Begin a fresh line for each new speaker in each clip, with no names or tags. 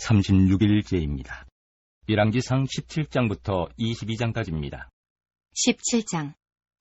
36일째입니다. 열왕기상 17장부터 22장까지입니다.
17장.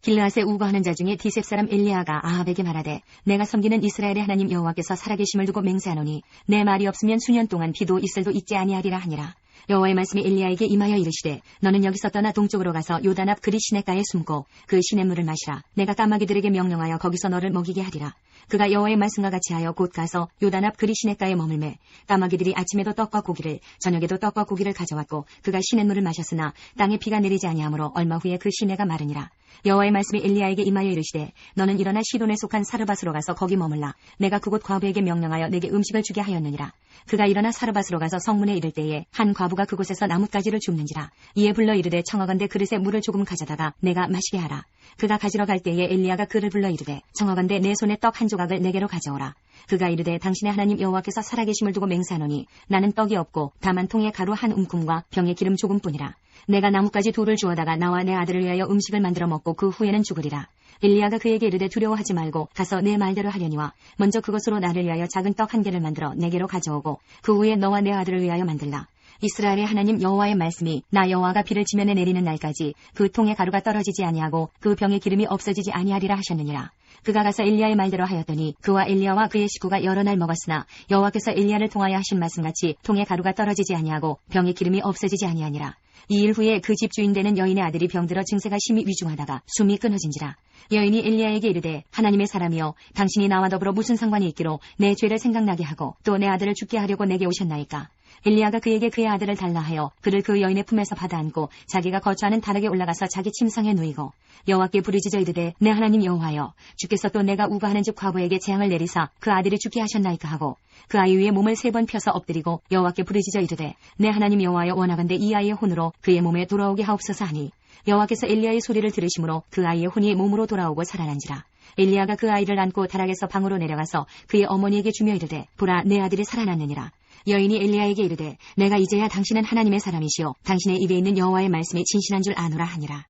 길르앗에 우거하는 자 중에 디셉 사람 엘리야가 아합에게 말하되 내가 섬기는 이스라엘의 하나님 여호와께서 살아계심을 두고 맹세하노니 내 말이 없으면 수년 동안 비도 이슬도 있지 아니하리라 하니라. 여호와의 말씀이 엘리야에게 임하여 이르시되 너는 여기서 떠나 동쪽으로 가서 요단 앞 그리 시냇가에 숨고 그 시냇물을 마시라. 내가 까마귀들에게 명령하여 거기서 너를 먹이게 하리라. 그가 여호와의 말씀과 같이 하여 곧 가서 요단 앞 그리 시냇가에 머물매 까마귀들이 아침에도 떡과 고기를 저녁에도 떡과 고기를 가져왔고 그가 시냇물을 마셨으나 땅에 비가 내리지 아니하므로 얼마 후에 그 시내가 마르니라. 여호와의 말씀이 엘리야에게 임하여 이르시되 너는 일어나 시돈에 속한 사르밧으로 가서 거기 머물라. 내가 그곳 과부에게 명령하여 내게 음식을 주게 하였느니라. 그가 일어나 사르밧으로 가서 성문에 이를 때에 한 과부가 그곳에서 나뭇가지를 줍는지라. 이에 불러 이르되 청하건대 그릇에 물을 조금 가져다가 내가 마시게 하라. 그가 가지러 갈 때에 엘리야가 그를 불러 이르되 청하건대 내 손에 떡 한 조각을 내게로 가져오라. 그가 이르되 당신의 하나님 여호와께서 살아계심을 두고 맹세하노니 나는 떡이 없고 다만 통에 가루 한 움큼과 병에 기름 조금뿐이라. 내가 나뭇가지 돌을 주워다가 나와 내 아들을 위하여 음식을 만들어 먹고 그 후에는 죽으리라. 엘리야가 그에게 이르되 두려워하지 말고 가서 내 말대로 하려니와 먼저 그것으로 나를 위하여 작은 떡 한 개를 만들어 내게로 가져오고 그 후에 너와 내 아들을 위하여 만들라. 이스라엘의 하나님 여호와의 말씀이 나 여호와가 비를 지면에 내리는 날까지 그 통에 가루가 떨어지지 아니하고 그 병에 기름이 없어지지 아니하리라 하셨느니라. 그가 가서 엘리야의 말대로 하였더니 그와 엘리야와 그의 식구가 여러 날 먹었으나 여호와께서 엘리야를 통하여 하신 말씀같이 통에 가루가 떨어지지 아니하고 병에 기름이 없어지지 아니하니라. 2일 후에 그 집 주인 되는 여인의 아들이 병들어 증세가 심히 위중하다가 숨이 끊어진지라. 여인이 엘리야에게 이르되 하나님의 사람이여 당신이 나와 더불어 무슨 상관이 있기로 내 죄를 생각나게 하고 또 내 아들을 죽게 하려고 내게 오셨나이까. 엘리야가 그에게 그의 아들을 달라 하여 그를 그 여인의 품에서 받아 안고 자기가 거주하는 다락에 올라가서 자기 침상에 누이고 여호와께 부르짖어 이르되 내 하나님 여호와여 주께서 또 내가 우거하는 집 과부에게 재앙을 내리사 그 아들이 죽게 하셨나이까 하고 그 아이 위에 몸을 3번 펴서 엎드리고 여호와께 부르짖어 이르되 내 하나님 여호와여 원하건대 이 아이의 혼으로 그의 몸에 돌아오게 하옵소서 하니 여호와께서 엘리야의 소리를 들으심으로 그 아이의 혼이 몸으로 돌아오고 살아난지라. 엘리야가 그 아이를 안고 다락에서 방으로 내려가서 그의 어머니에게 주며 이르되 보라 내 아들이 살아났느니라. 여인이 엘리야에게 이르되 내가 이제야 당신은 하나님의 사람이시오 당신의 입에 있는 여호와의 말씀이 진실한 줄 아노라 하니라.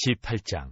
18장.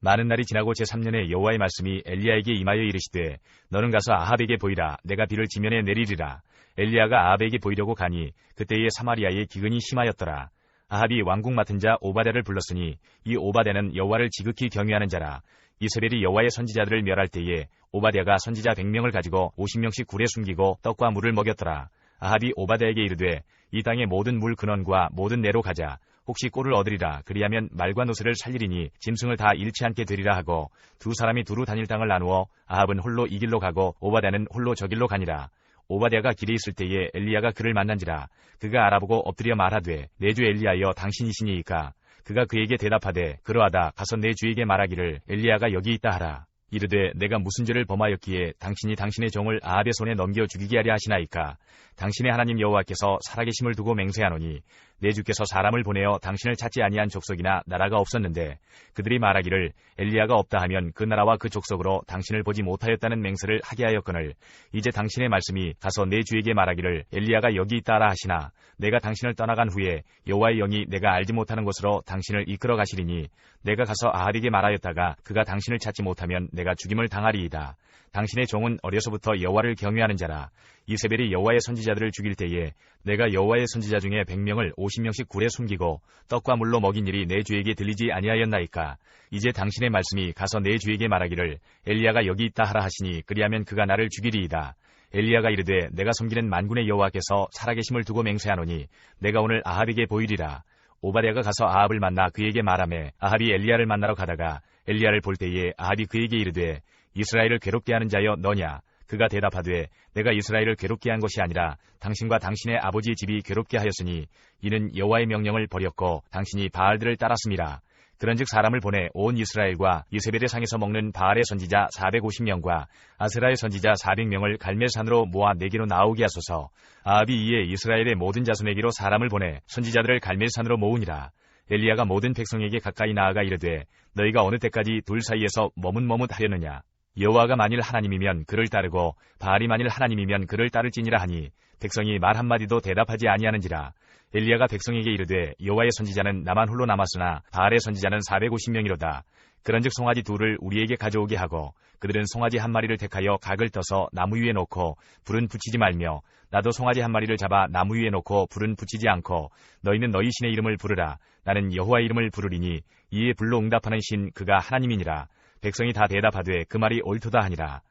많은 날이 지나고 제3년에 여호와의 말씀이 엘리야에게 임하여 이르시되 너는 가서 아합에게 보이라. 내가 비를 지면에 내리리라. 엘리야가 아합에게 보이려고 가니 그때에 사마리아에 기근이 심하였더라. 아합이 왕궁 맡은 자 오바댜를 불렀으니 이 오바댜는 여호와를 지극히 경외하는 자라. 이세벨이 여호와의 선지자들을 멸할 때에 오바댜가 선지자 100명을 가지고 50명씩 굴에 숨기고 떡과 물을 먹였더라. 아합이 오바댜에게 이르되 이 땅의 모든 물 근원과 모든 내로 가자. 혹시 꼴을 얻으리라. 그리하면 말과 노새를 살리리니 짐승을 다 잃지 않게 되리라 하고 두 사람이 두루 다닐 땅을 나누어 아합은 홀로 이 길로 가고 오바댜는 홀로 저 길로 가니라. 오바댜가 길에 있을 때에 엘리야가 그를 만난지라. 그가 알아보고 엎드려 말하되 내 주 엘리야여 당신이시니이까. 그가 그에게 대답하되 그러하다. 가서 내 주에게 말하기를 엘리야가 여기 있다 하라. 이르되 내가 무슨 죄를 범하였기에 당신이 당신의 종을 아합의 손에 넘겨 죽이게 하려 하시나이까. 당신의 하나님 여호와께서 살아계심을 두고 맹세하노니 내 주께서 사람을 보내어 당신을 찾지 아니한 족속이나 나라가 없었는데 그들이 말하기를 엘리야가 없다 하면 그 나라와 그 족속으로 당신을 보지 못하였다는 맹세를 하게 하였거늘 이제 당신의 말씀이 가서 내 주에게 말하기를 엘리야가 여기 있다라 하시나 내가 당신을 떠나간 후에 여호와의 영이 내가 알지 못하는 곳으로 당신을 이끌어 가시리니 내가 가서 아합에게 말하였다가 그가 당신을 찾지 못하면 내가 죽임을 당하리이다. 당신의 종은 어려서부터 여호와를 경외하는 자라. 이세벨이 여호와의 선지자들을 죽일 때에 내가 여호와의 선지자 중에 100명을 50명씩 굴에 숨기고 떡과 물로 먹인 일이 내 주에게 들리지 아니하였나이까. 이제 당신의 말씀이 가서 내 주에게 말하기를 엘리야가 여기 있다 하라 하시니 그리하면 그가 나를 죽이리이다. 엘리야가 이르되 내가 섬기는 만군의 여호와께서 살아계심을 두고 맹세하노니 내가 오늘 아합에게 보이리라. 오바댜가 가서 아합을 만나 그에게 말하매 아합이 엘리야를 만나러 가다가 엘리야를 볼 때에 아합이 그에게 이르되 이스라엘을 괴롭게 하는 자여 너냐. 그가 대답하되 내가 이스라엘을 괴롭게 한 것이 아니라 당신과 당신의 아버지의 집이 괴롭게 하였으니 이는 여호와의 명령을 버렸고 당신이 바알들을 따랐음이라. 그런즉 사람을 보내 온 이스라엘과 이세벨의 상에서 먹는 바알의 선지자 450명과 아세라의 선지자 400명을 갈멜산으로 모아 내게로 나오게 하소서. 아합이 이에 이스라엘의 모든 자손에게로 사람을 보내 선지자들을 갈멜산으로 모으니라. 엘리야가 모든 백성에게 가까이 나아가 이르되 너희가 어느 때까지 둘 사이에서 머뭇머뭇하려느냐. 여호와가 만일 하나님이면 그를 따르고 바알이 만일 하나님이면 그를 따를지니라 하니 백성이 말 한마디도 대답하지 아니하는지라. 엘리야가 백성에게 이르되 여호와의 선지자는 나만 홀로 남았으나 바알의 선지자는 450명이로다. 그런즉 송아지 둘을 우리에게 가져오게 하고 그들은 송아지 한 마리를 택하여 각을 떠서 나무 위에 놓고 불은 붙이지 말며 나도 송아지 한 마리를 잡아 나무 위에 놓고 불은 붙이지 않고 너희는 너희 신의 이름을 부르라. 나는 여호와의 이름을 부르리니 이에 불로 응답하는 신 그가 하나님이니라. 백성이 다 대답하되 그 말이 옳도다 하니라.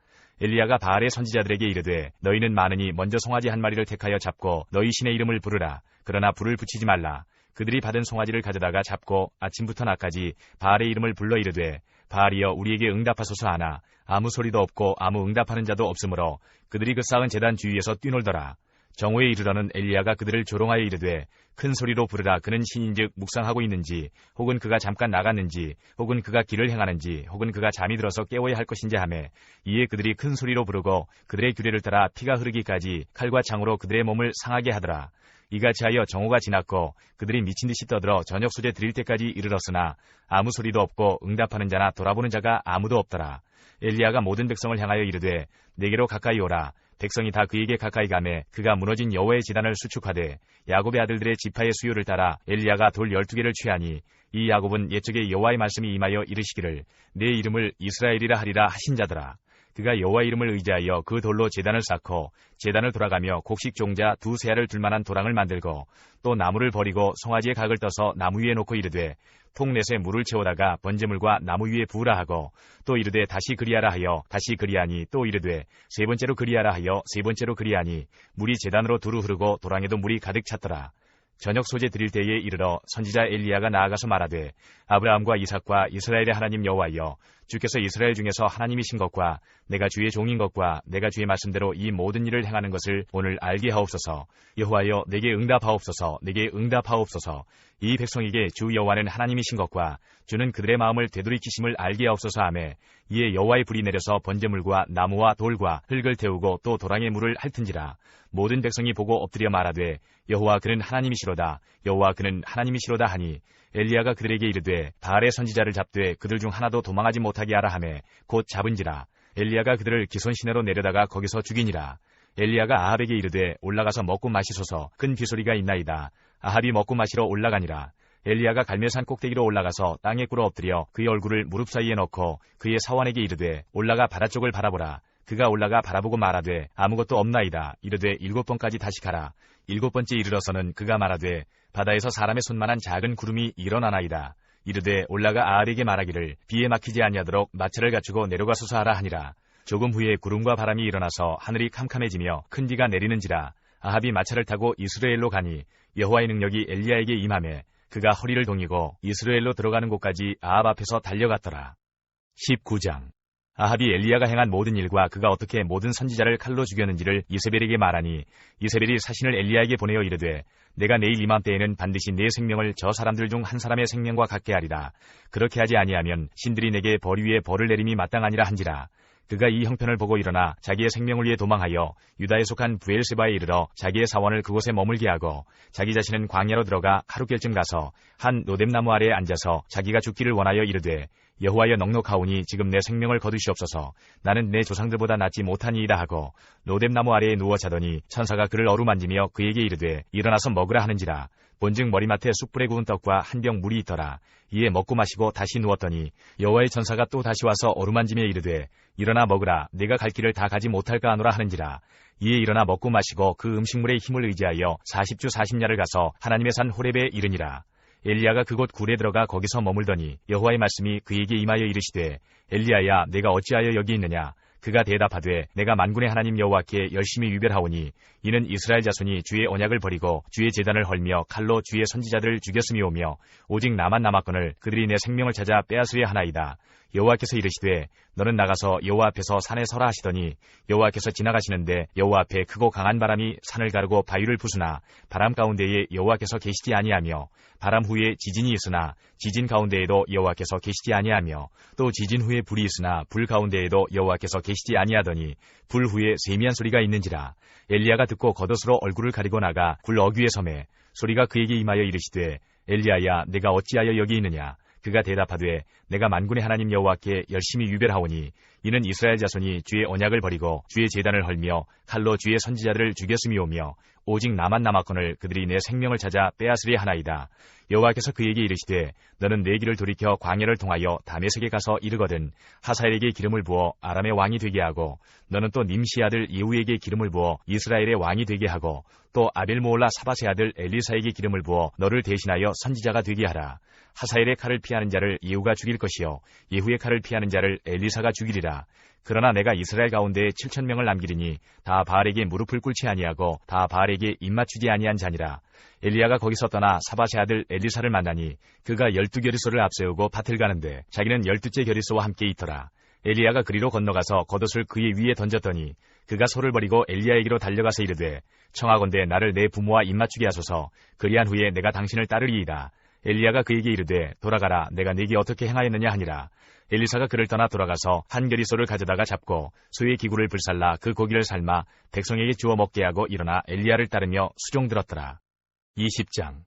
엘리야가 바알의 선지자들에게 이르되 너희는 많으니 먼저 송아지 한 마리를 택하여 잡고 너희 신의 이름을 부르라. 그러나 불을 붙이지 말라. 그들이 받은 송아지를 가져다가 잡고 아침부터 낮까지 바알의 이름을 불러 이르되 바알이여 우리에게 응답하소서 하나 아무 소리도 없고 아무 응답하는 자도 없으므로 그들이 그 쌓은 제단 주위에서 뛰놀더라. 정오에 이르러는 엘리야가 그들을 조롱하여 이르되 큰 소리로 부르라. 그는 신인즉 묵상하고 있는지 혹은 그가 잠깐 나갔는지 혹은 그가 길을 행하는지 혹은 그가 잠이 들어서 깨워야 할 것인지 하매 이에 그들이 큰 소리로 부르고 그들의 규례를 따라 피가 흐르기까지 칼과 창으로 그들의 몸을 상하게 하더라. 이같이 하여 정오가 지났고 그들이 미친 듯이 떠들어 저녁 소재 드릴 때까지 이르렀으나 아무 소리도 없고 응답하는 자나 돌아보는 자가 아무도 없더라. 엘리야가 모든 백성을 향하여 이르되 내게로 가까이 오라. 백성이 다 그에게 가까이 가매 그가 무너진 여호와의 제단을 수축하되 야곱의 아들들의 지파의 수요를 따라 엘리야가 돌 12개를 취하니 이 야곱은 옛적에 여호와의 말씀이 임하여 이르시기를 내 이름을 이스라엘이라 하리라 하신 자더라. 그가 여호와의 이름을 의지하여 그 돌로 제단을 쌓고 제단을 돌아가며 곡식 종자 2세알을 둘만한 도랑을 만들고 또 나무를 버리고 송아지의 각을 떠서 나무 위에 놓고 이르되 통넷에 물을 채우다가 번제물과 나무 위에 부으라 하고 또 이르되 다시 그리하라 하여 다시 그리하니 또 이르되 세 번째로 그리하라 하여 세 번째로 그리하니 물이 제단으로 두루 흐르고 도랑에도 물이 가득 찼더라. 저녁 소재 드릴 때에 이르러 선지자 엘리야가 나아가서 말하되 아브라함과 이삭과 이스라엘의 하나님 여호와여 주께서 이스라엘 중에서 하나님이신 것과 내가 주의 종인 것과 내가 주의 말씀대로 이 모든 일을 행하는 것을 오늘 알게 하옵소서. 여호와여 내게 응답하옵소서. 내게 응답하옵소서. 이 백성에게 주 여호와는 하나님이신 것과 주는 그들의 마음을 되돌이키심을 알게 하옵소서 하매 이에 여호와의 불이 내려서 번제물과 나무와 돌과 흙을 태우고 또 도랑의 물을 핥은지라. 모든 백성이 보고 엎드려 말하되 여호와 그는 하나님이시로다. 여호와 그는 하나님이시로다 하니 엘리야가 그들에게 이르되 바알의 선지자를 잡되 그들 중 하나도 도망하지 못하게 하라 하매 곧 잡은지라. 엘리야가 그들을 기손 시내로 내려다가 거기서 죽이니라. 엘리야가 아합에게 이르되 올라가서 먹고 마시소서. 큰 비소리가 있나이다. 아합이 먹고 마시러 올라가니라. 엘리야가 갈멜산 꼭대기로 올라가서 땅에 꿇어 엎드려 그의 얼굴을 무릎 사이에 넣고 그의 사원에게 이르되 올라가 바다 쪽을 바라보라. 그가 올라가 바라보고 말하되 아무것도 없나이다. 이르되 7번까지 다시 가라. 7번째 이르러서는 그가 말하되 바다에서 사람의 손만한 작은 구름이 일어나나이다. 이르되 올라가 아합에게 말하기를 비에 막히지 아니하도록 마차를 갖추고 내려가소서 하라 하니라. 조금 후에 구름과 바람이 일어나서 하늘이 캄캄해지며 큰 비가 내리는지라. 아합이 마차를 타고 이스라엘로 가니 여호와의 능력이 엘리야에게 임하매 그가 허리를 동이고 이스라엘로 들어가는 곳까지 아합 앞에서 달려갔더라. 19장 아합이 엘리야가 행한 모든 일과 그가 어떻게 모든 선지자를 칼로 죽였는지를 이세벨에게 말하니 이세벨이 사신을 엘리야에게 보내어 이르되 내가 내일 이맘때에는 반드시 내 생명을 저 사람들 중 한 사람의 생명과 같게 하리라. 그렇게 하지 아니하면 신들이 내게 벌 위에 벌을 내림이 마땅하니라 한지라. 그가 이 형편을 보고 일어나 자기의 생명을 위해 도망하여 유다에 속한 브엘세바에 이르러 자기의 사원을 그곳에 머물게 하고 자기 자신은 광야로 들어가 하룻길쯤 가서 한 로뎀나무 아래에 앉아서 자기가 죽기를 원하여 이르되 여호와여 넉넉하오니 지금 내 생명을 거두시옵소서. 나는 내 조상들보다 낫지 못하니이다 하고 로뎀나무 아래에 누워 자더니 천사가 그를 어루만지며 그에게 이르되 일어나서 먹으라 하는지라. 본즉 머리맡에 숯불에 구운 떡과 한 병 물이 있더라. 이에 먹고 마시고 다시 누웠더니 여호와의 천사가 또 다시 와서 어루만지며 이르되 일어나 먹으라. 내가 갈 길을 다 가지 못할까 하노라 하는지라. 이에 일어나 먹고 마시고 그 음식물의 힘을 의지하여 40주 40야를 가서 하나님의 산 호렙에 이르니라. 엘리야가 그곳 굴에 들어가 거기서 머물더니 여호와의 말씀이 그에게 임하여 이르시되 엘리야야 내가 어찌하여 여기 있느냐. 그가 대답하되 내가 만군의 하나님 여호와께 열심히 유별하오니 이는 이스라엘 자손이 주의 언약을 버리고 주의 제단을 헐며 칼로 주의 선지자들을 죽였음이오며 오직 나만 남았거늘 그들이 내 생명을 찾아 빼앗으려 하나이다. 여호와께서 이르시되 너는 나가서 여호와 앞에서 산에 서라 하시더니 여호와께서 지나가시는데 여호와 앞에 크고 강한 바람이 산을 가르고 바위를 부수나 바람 가운데에 여호와께서 계시지 아니하며 바람 후에 지진이 있으나 지진 가운데에도 여호와께서 계시지 아니하며 또 지진 후에 불이 있으나 불 가운데에도 여호와께서 계시지 아니하더니 불 후에 세미한 소리가 있는지라. 엘리야가 듣고 겉옷으로 얼굴을 가리고 나가 굴 어귀에 서매 소리가 그에게 임하여 이르시되 엘리야야 내가 어찌하여 여기 있느냐. 그가 대답하되 내가 만군의 하나님 여호와께 열심히 유별하오니 이는 이스라엘 자손이 주의 언약을 버리고 주의 제단을 헐며 칼로 주의 선지자들을 죽였음이오며 오직 나만 남았거늘 그들이 내 생명을 찾아 빼앗으리 하나이다. 여호와께서 그에게 이르시되 너는 내 길을 돌이켜 광야를 통하여 다메섹에 가서 이르거든 하사엘에게 기름을 부어 아람의 왕이 되게 하고 너는 또 님시 아들 예후에게 기름을 부어 이스라엘의 왕이 되게 하고 또 아벨모올라 사바세 아들 엘리사에게 기름을 부어 너를 대신하여 선지자가 되게 하라. 하사엘의 칼을 피하는 자를 예후가 죽일 것이요 예후의 칼을 피하는 자를 엘리사가 죽이리라. 그러나 내가 이스라엘 가운데 7,000명을 남기리니 다 바알에게 무릎을 꿇지 아니하고 다 바알에게 입맞추지 아니한 자니라. 엘리야가 거기서 떠나 사바세 아들 엘리사를 만나니 그가 12겨리소를 앞세우고 밭을 가는데 자기는 12째 겨리소와 함께 있더라. 엘리야가 그리로 건너가서 겉옷을 그의 위에 던졌더니 그가 소를 버리고 엘리야에게로 달려가서 이르되 청하건대 나를 내 부모와 입맞추게 하소서. 그리한 후에 내가 당신을 따르리이다. 엘리야가 그에게 이르되 돌아가라. 내가 네게 어떻게 행하였느냐 하니라. 엘리사가 그를 떠나 돌아가서 한 겨리소를 가져다가 잡고 소의 기구를 불살라 그 고기를 삶아 백성에게 주어 먹게 하고 일어나 엘리야를 따르며 수종 들었더라. 20장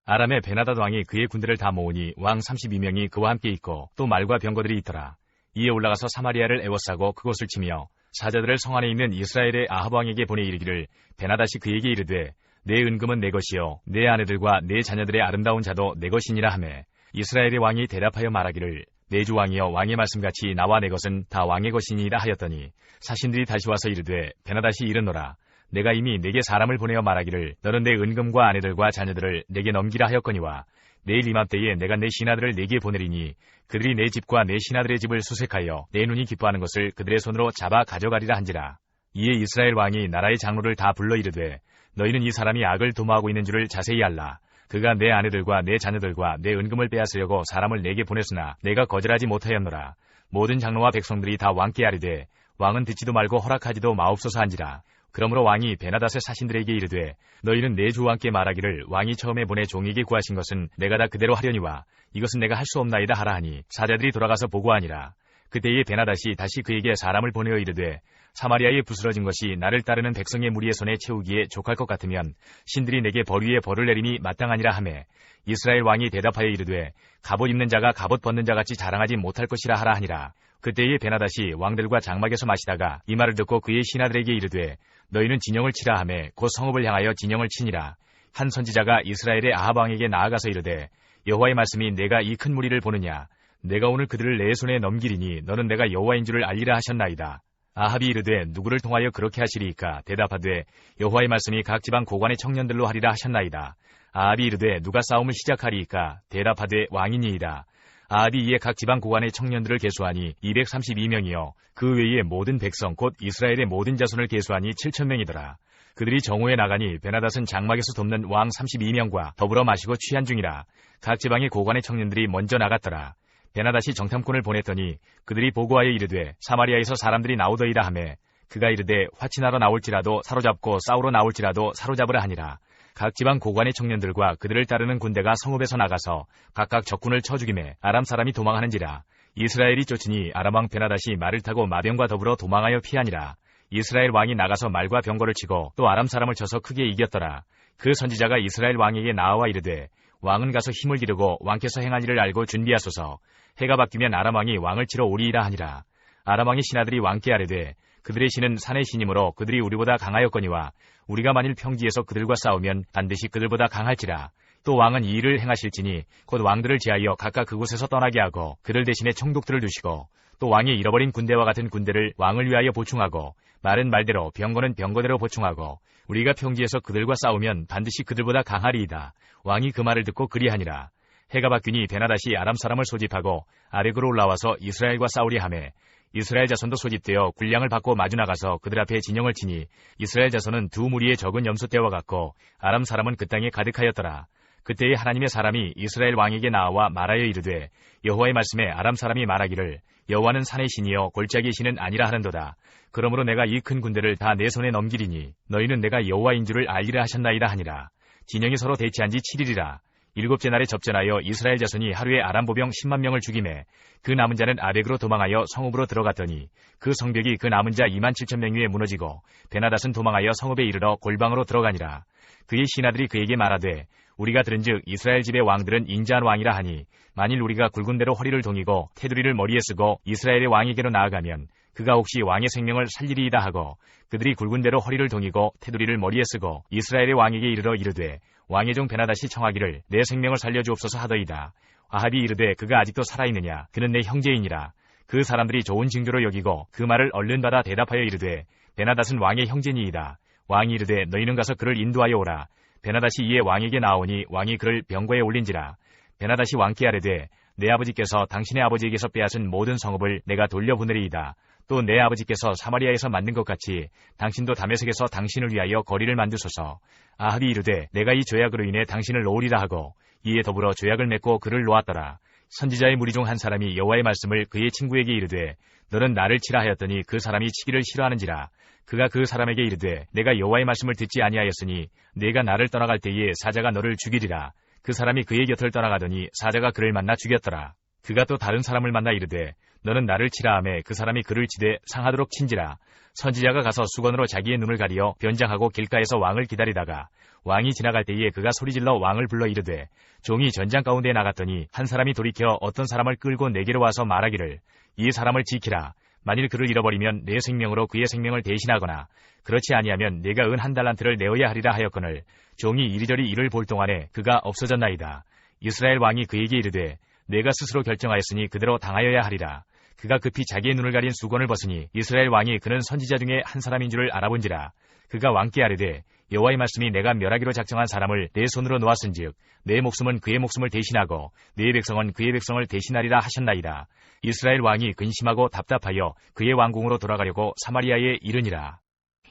아람의 베나닷 왕이 그의 군대를 다 모으니 왕 32명이 그와 함께 있고 또 말과 병거들이 있더라. 이에 올라가서 사마리아를 에워싸고 그곳을 치며 사자들을 성 안에 있는 이스라엘의 아합 왕에게 보내 이르기를 베나닷이 그에게 이르되 내 은금은 내 것이요 내 아내들과 내 자녀들의 아름다운 자도 내 것이니라 하매 이스라엘의 왕이 대답하여 말하기를 내 주 왕이여 왕의 말씀같이 나와 내 것은 다 왕의 것이니이다 하였더니 사신들이 다시 와서 이르되 베나닷이 이르노라. 내가 이미 내게 사람을 보내어 말하기를 너는 내 은금과 아내들과 자녀들을 내게 넘기라 하였거니와 내일 이맘때에 내가 내 신하들을 내게 보내리니 그들이 내 집과 내 신하들의 집을 수색하여 내 눈이 기뻐하는 것을 그들의 손으로 잡아 가져가리라 한지라. 이에 이스라엘 왕이 나라의 장로를 다 불러 이르되 너희는 이 사람이 악을 도모하고 있는 줄을 자세히 알라. 그가 내 아내들과 내 자녀들과 내 은금을 빼앗으려고 사람을 내게 보냈으나 내가 거절하지 못하였노라. 모든 장로와 백성들이 다 왕께 아뢰되 왕은 듣지도 말고 허락하지도 마옵소서 한지라. 그러므로 왕이 베나닷의 사신들에게 이르되 너희는 내 주 왕께 말하기를 왕이 처음에 보내 종에게 구하신 것은 내가 다 그대로 하려니와 이것은 내가 할 수 없나이다 하라 하니 사자들이 돌아가서 보고하니라. 그때에 베나닷이 다시 그에게 사람을 보내어 이르되 사마리아에 부스러진 것이 나를 따르는 백성의 무리의 손에 채우기에 족할 것 같으면 신들이 내게 벌 위에 벌을 내리니 마땅하니라 하매 이스라엘 왕이 대답하여 이르되 갑옷 입는 자가 갑옷 벗는 자같이 자랑하지 못할 것이라 하라 하니라. 그때에 베나닷이 왕들과 장막에서 마시다가 이 말을 듣고 그의 신하들에게 이르되 너희는 진영을 치라 하매 곧 성읍을 향하여 진영을 치니라. 한 선지자가 이스라엘의 아합 왕에게 나아가서 이르되 여호와의 말씀이 내가 이 큰 무리를 보느냐 내가 오늘 그들을 내 손에 넘기리니 너는 내가 여호와인 줄을 알리라 하셨나이다. 아합이 이르되 누구를 통하여 그렇게 하시리이까 대답하되 여호와의 말씀이 각 지방 고관의 청년들로 하리라 하셨나이다. 아합이 이르되 누가 싸움을 시작하리이까 대답하되 왕이니이다. 아합이 이에 각 지방 고관의 청년들을 계수하니 232명이요 그 외의 모든 백성 곧 이스라엘의 모든 자손을 계수하니 7,000명이더라. 그들이 정오에 나가니 베나닷은 장막에서 돕는 왕 32명과 더불어 마시고 취한 중이라. 각 지방의 고관의 청년들이 먼저 나갔더라. 베나닷이 정탐꾼을 보냈더니 그들이 보고하여 이르되 사마리아에서 사람들이 나오더이다 하매 그가 이르되 화친하러 나올지라도 사로잡고 싸우러 나올지라도 사로잡으라 하니라. 각 지방 고관의 청년들과 그들을 따르는 군대가 성읍에서 나가서 각각 적군을 쳐 죽이매 아람 사람이 도망하는지라. 이스라엘이 쫓으니 아람 왕 베나닷이 말을 타고 마병과 더불어 도망하여 피하니라. 이스라엘 왕이 나가서 말과 병거를 치고 또 아람 사람을 쳐서 크게 이겼더라. 그 선지자가 이스라엘 왕에게 나와 이르되 왕은 가서 힘을 기르고 왕께서 행한 일을 알고 준비하소서. 해가 바뀌면 아람 왕이 왕을 치러 오리이라 하니라. 아람 왕의 신하들이 왕께 아뢰되 그들의 신은 산의 신이므로 그들이 우리보다 강하였거니와 우리가 만일 평지에서 그들과 싸우면 반드시 그들보다 강할지라. 또 왕은 이 일을 행하실지니 곧 왕들을 제하여 각각 그곳에서 떠나게 하고 그들 대신에 총독들을 두시고 또 왕이 잃어버린 군대와 같은 군대를 왕을 위하여 보충하고 말은 말대로 병거는 병거대로 보충하고 우리가 평지에서 그들과 싸우면 반드시 그들보다 강하리이다. 왕이 그 말을 듣고 그리하니라. 해가 바뀌니 베나닷이 아람 사람을 소집하고 아렉으로 올라와서 이스라엘과 싸우려 하매 이스라엘 자손도 소집되어 군량을 받고 마주 나가서 그들 앞에 진영을 치니 이스라엘 자손은 두 무리의 적은 염소 떼와 같고 아람 사람은 그 땅에 가득하였더라. 그때에 하나님의 사람이 이스라엘 왕에게 나와 말하여 이르되 여호와의 말씀에 아람 사람이 말하기를 여호와는 산의 신이여 골짜기의 신은 아니라 하는도다. 그러므로 내가 이 큰 군대를 다 내 손에 넘기리니 너희는 내가 여호와인 줄을 알리라 하셨나이다 하니라. 진영이 서로 대치한 지 7일이라. 일곱째 날에 접전하여 이스라엘 자손이 하루에 아람 보병 10만 명을 죽이매 그 남은 자는 아벡으로 도망하여 성읍으로 들어갔더니 그 성벽이 그 남은 자 2만 7천 명 위에 무너지고 베나닷은 도망하여 성읍에 이르러 골방으로 들어가니라. 그의 신하들이 그에게 말하되 우리가 들은즉 이스라엘 집의 왕들은 인자한 왕이라 하니 만일 우리가 굵은 대로 허리를 동이고 테두리를 머리에 쓰고 이스라엘의 왕에게로 나아가면 그가 혹시 왕의 생명을 살리리이다 하고 그들이 굵은 대로 허리를 동이고 테두리를 머리에 쓰고 이스라엘의 왕에게 이르러 이르되 왕의 종 베나다시 청하기를 내 생명을 살려주옵소서 하더이다. 아합이 이르되 그가 아직도 살아있느냐? 그는 내 형제이니라. 그 사람들이 좋은 징조로 여기고 그 말을 얼른 받아 대답하여 이르되 베나닷은 왕의 형제니이다. 왕이 이르되 너희는 가서 그를 인도하여 오라. 베나닷이 이에 왕에게 나오니 왕이 그를 병거에 올린지라. 베나닷이 왕께 아뢰되 내 아버지께서 당신의 아버지에게서 빼앗은 모든 성읍을 내가 돌려보내리이다. 또 내 아버지께서 사마리아에서 만든 것 같이 당신도 다메섹에서 당신을 위하여 거리를 만드소서. 아합이 이르되 내가 이 죄악으로 인해 당신을 놓으리라 하고 이에 더불어 죄악을 맺고 그를 놓았더라. 선지자의 무리 중 한 사람이 여호와의 말씀을 그의 친구에게 이르되 너는 나를 치라 하였더니 그 사람이 치기를 싫어하는지라. 그가 그 사람에게 이르되 내가 여호와의 말씀을 듣지 아니하였으니 네가 나를 떠나갈 때에 사자가 너를 죽이리라. 그 사람이 그의 곁을 떠나가더니 사자가 그를 만나 죽였더라. 그가 또 다른 사람을 만나 이르되 너는 나를 치라 하매 그 사람이 그를 치되 상하도록 친지라. 선지자가 가서 수건으로 자기의 눈을 가리어 변장하고 길가에서 왕을 기다리다가 왕이 지나갈 때에 그가 소리질러 왕을 불러 이르되 종이 전장 가운데 나갔더니 한 사람이 돌이켜 어떤 사람을 끌고 내게로 와서 말하기를 이 사람을 지키라. 만일 그를 잃어버리면 내 생명으로 그의 생명을 대신하거나 그렇지 아니하면 내가 은 한 달란트를 내어야 하리라 하였거늘 종이 이리저리 이를 볼 동안에 그가 없어졌나이다. 이스라엘 왕이 그에게 이르되 내가 스스로 결정하였으니 그대로 당하여야 하리라. 그가 급히 자기의 눈을 가린 수건을 벗으니 이스라엘 왕이 그는 선지자 중에 한 사람인 줄을 알아본지라. 그가 왕께 아뢰되 여호와의 말씀이 내가 멸하기로 작정한 사람을 내 손으로 놓았은즉 내 목숨은 그의 목숨을 대신하고 내 백성은 그의 백성을 대신하리라 하셨나이다. 이스라엘 왕이 근심하고 답답하여 그의 왕궁으로 돌아가려고 사마리아에 이르니라.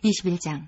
21장.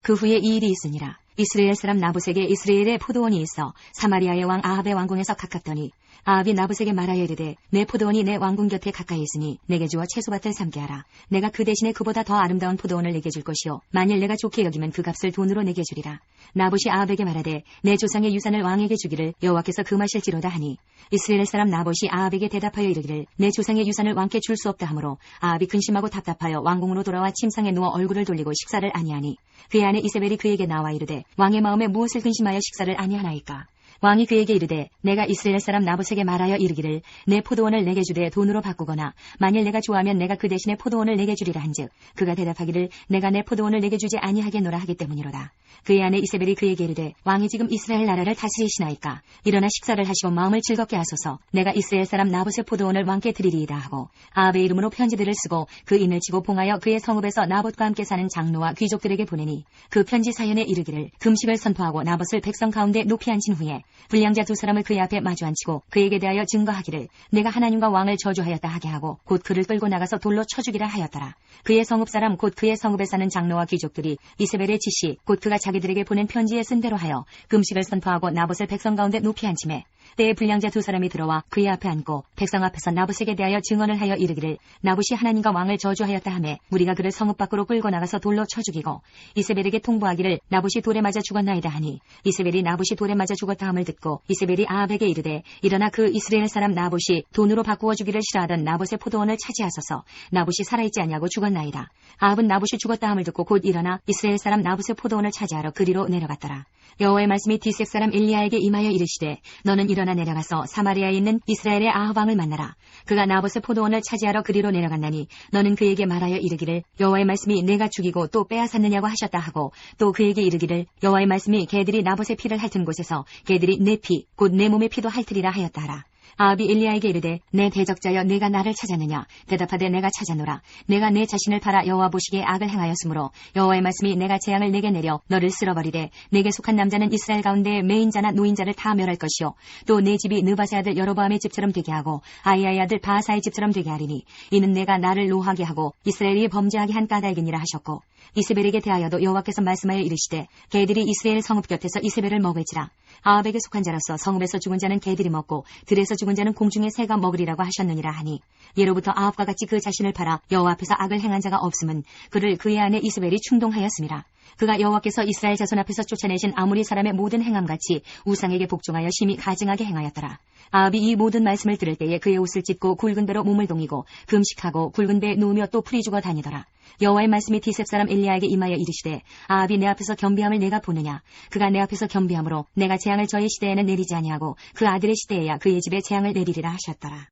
그 후에 이 일이 있으니라. 이스라엘 사람 나봇에게 이스라엘의 포도원이 있어 사마리아의 왕 아합의 왕궁에서 가깝더니 아합이 나봇에게 말하여 이르되 내 포도원이 내 왕궁 곁에 가까이 있으니 내게 주어 채소밭을 삼게 하라. 내가 그 대신에 그보다 더 아름다운 포도원을 내게 줄 것이요 만일 내가 좋게 여기면 그 값을 돈으로 내게 주리라. 나봇이 아합에게 말하되 내 조상의 유산을 왕에게 주기를 여호와께서 금하실지로다 하니 이스라엘 사람 나봇이 아합에게 대답하여 이르기를 내 조상의 유산을 왕께 줄 수 없다 하므로 아합이 근심하고 답답하여 왕궁으로 돌아와 침상에 누워 얼굴을 돌리고 식사를 아니하니 그의 아내 이세벨이 그에게 나와 이르되 왕의 마음에 무엇을 근심하여 식사를 아니하나이까. 왕이 그에게 이르되 내가 이스라엘 사람 나봇에게 말하여 이르기를 내 포도원을 내게 주되 돈으로 바꾸거나 만일 내가 좋아하면 내가 그 대신에 포도원을 내게 주리라 한즉 그가 대답하기를 내가 내 포도원을 내게 주지 아니하겠노라 하기 때문이로다. 그의 아내 이세벨이 그에게 이르되 왕이 지금 이스라엘 나라를 다스리시나이까. 일어나 식사를 하시고 마음을 즐겁게 하소서. 내가 이스라엘 사람 나봇의 포도원을 왕께 드리리이다 하고 아합의 이름으로 편지들을 쓰고 그 인을 치고 봉하여 그의 성읍에서 나봇과 함께 사는 장로와 귀족들에게 보내니 그 편지 사연에 이르기를 금식을 선포하고 나봇을 백성 가운데 높이 앉힌 후에 불량자 두 사람을 그의 앞에 마주 앉히고 그에게 대하여 증거하기를 내가 하나님과 왕을 저주하였다 하게 하고 곧 그를 끌고 나가서 돌로 쳐 죽이라 하였더라. 그의 성읍 사람 곧 그의 성읍에 사는 장로와 귀족들이 이세벨의 지시 곧 그가 자기들에게 보낸 편지에 쓴 대로 하여 금식을 선포하고 나봇을 백성 가운데 높이 앉히매 때에 불량자 두 사람이 들어와 그의 앞에 앉고 백성 앞에서 나봇에게 대하여 증언을 하여 이르기를 나봇이 하나님과 왕을 저주하였다 하매 우리가 그를 성읍 밖으로 끌고 나가서 돌로 쳐 죽이고 이세벨에게 통보하기를 나봇이 돌에 맞아 죽었나이다 하니 이세벨이 나봇이 돌에 맞아 죽었다 함을 듣고 이세벨이 아합에게 이르되 일어나 그 이스라엘 사람 나봇이 돈으로 바꾸어 주기를 싫어하던 나봇의 포도원을 차지하소서. 나봇이 살아있지 아니하고 죽었나이다. 아합은 나봇이 죽었다 함을 듣고 곧 일어나 이스라엘 사람 나봇의 포도원을 차지하러 그리로 내려갔더라. 여호와의 말씀이 디셉 사람 엘리야에게 임하여 이르시되 너는 일어나 내려가서 사마리아에 있는 이스라엘의 아합 왕을 만나라. 그가 나봇의 포도원을 차지하러 그리로 내려갔나니 너는 그에게 말하여 이르기를 여호와의 말씀이 내가 죽이고 또 빼앗았느냐고 하셨다 하고 또 그에게 이르기를 여호와의 말씀이 개들이 나봇의 피를 핥은 곳에서 개들이 내 피 곧 내 몸의 피도 핥으리라 하였다 하라. 아합이 엘리야에게 이르되 내 대적자여 내가 나를 찾았느냐. 대답하되 내가 찾아노라. 내가 내 자신을 팔아 여호와 보시기에 악을 행하였으므로 여호와의 말씀이 내가 재앙을 내게 내려 너를 쓸어버리되 내게 속한 남자는 이스라엘 가운데 매인자나 노인자를 다 멸할 것이요 또 내 집이 느밧의 아들 여로보암의 집처럼 되게 하고 아이야의 아들 바하사의 집처럼 되게 하리니 이는 내가 나를 노하게 하고 이스라엘이 범죄하게 한 까닭이니라 하셨고 이세벨에게 대하여도 여호와께서 말씀하여 이르시되 개들이 이스라엘 성읍 곁에서 이세벨을 먹을지라. 아합에게 속한 자로서 성읍에서 죽은 자는 개들이 먹고 들에서 죽은 자는 공중의 새가 먹으리라고 하셨느니라 하니 예로부터 아합과 같이 그 자신을 팔아 여호와 앞에서 악을 행한 자가 없음은 그를 그의 아내 이세벨이 충동하였음이라. 그가 여호와께서 이스라엘 자손 앞에서 쫓아내신 아무리 사람의 모든 행함같이 우상에게 복종하여 심히 가증하게 행하였더라. 아합이 이 모든 말씀을 들을 때에 그의 옷을 찢고 굵은 배로 몸을 동이고 금식하고 굵은 배에 누우며 또 풀이 죽어 다니더라. 여호와의 말씀이 디셉 사람 엘리야에게 임하여 이르시되 아합이 내 앞에서 겸비함을 내가 보느냐. 그가 내 앞에서 겸비함으로 내가 재앙을 저의 시대에는 내리지 아니하고 그 아들의 시대에야 그의 집에 재앙을 내리리라 하셨더라.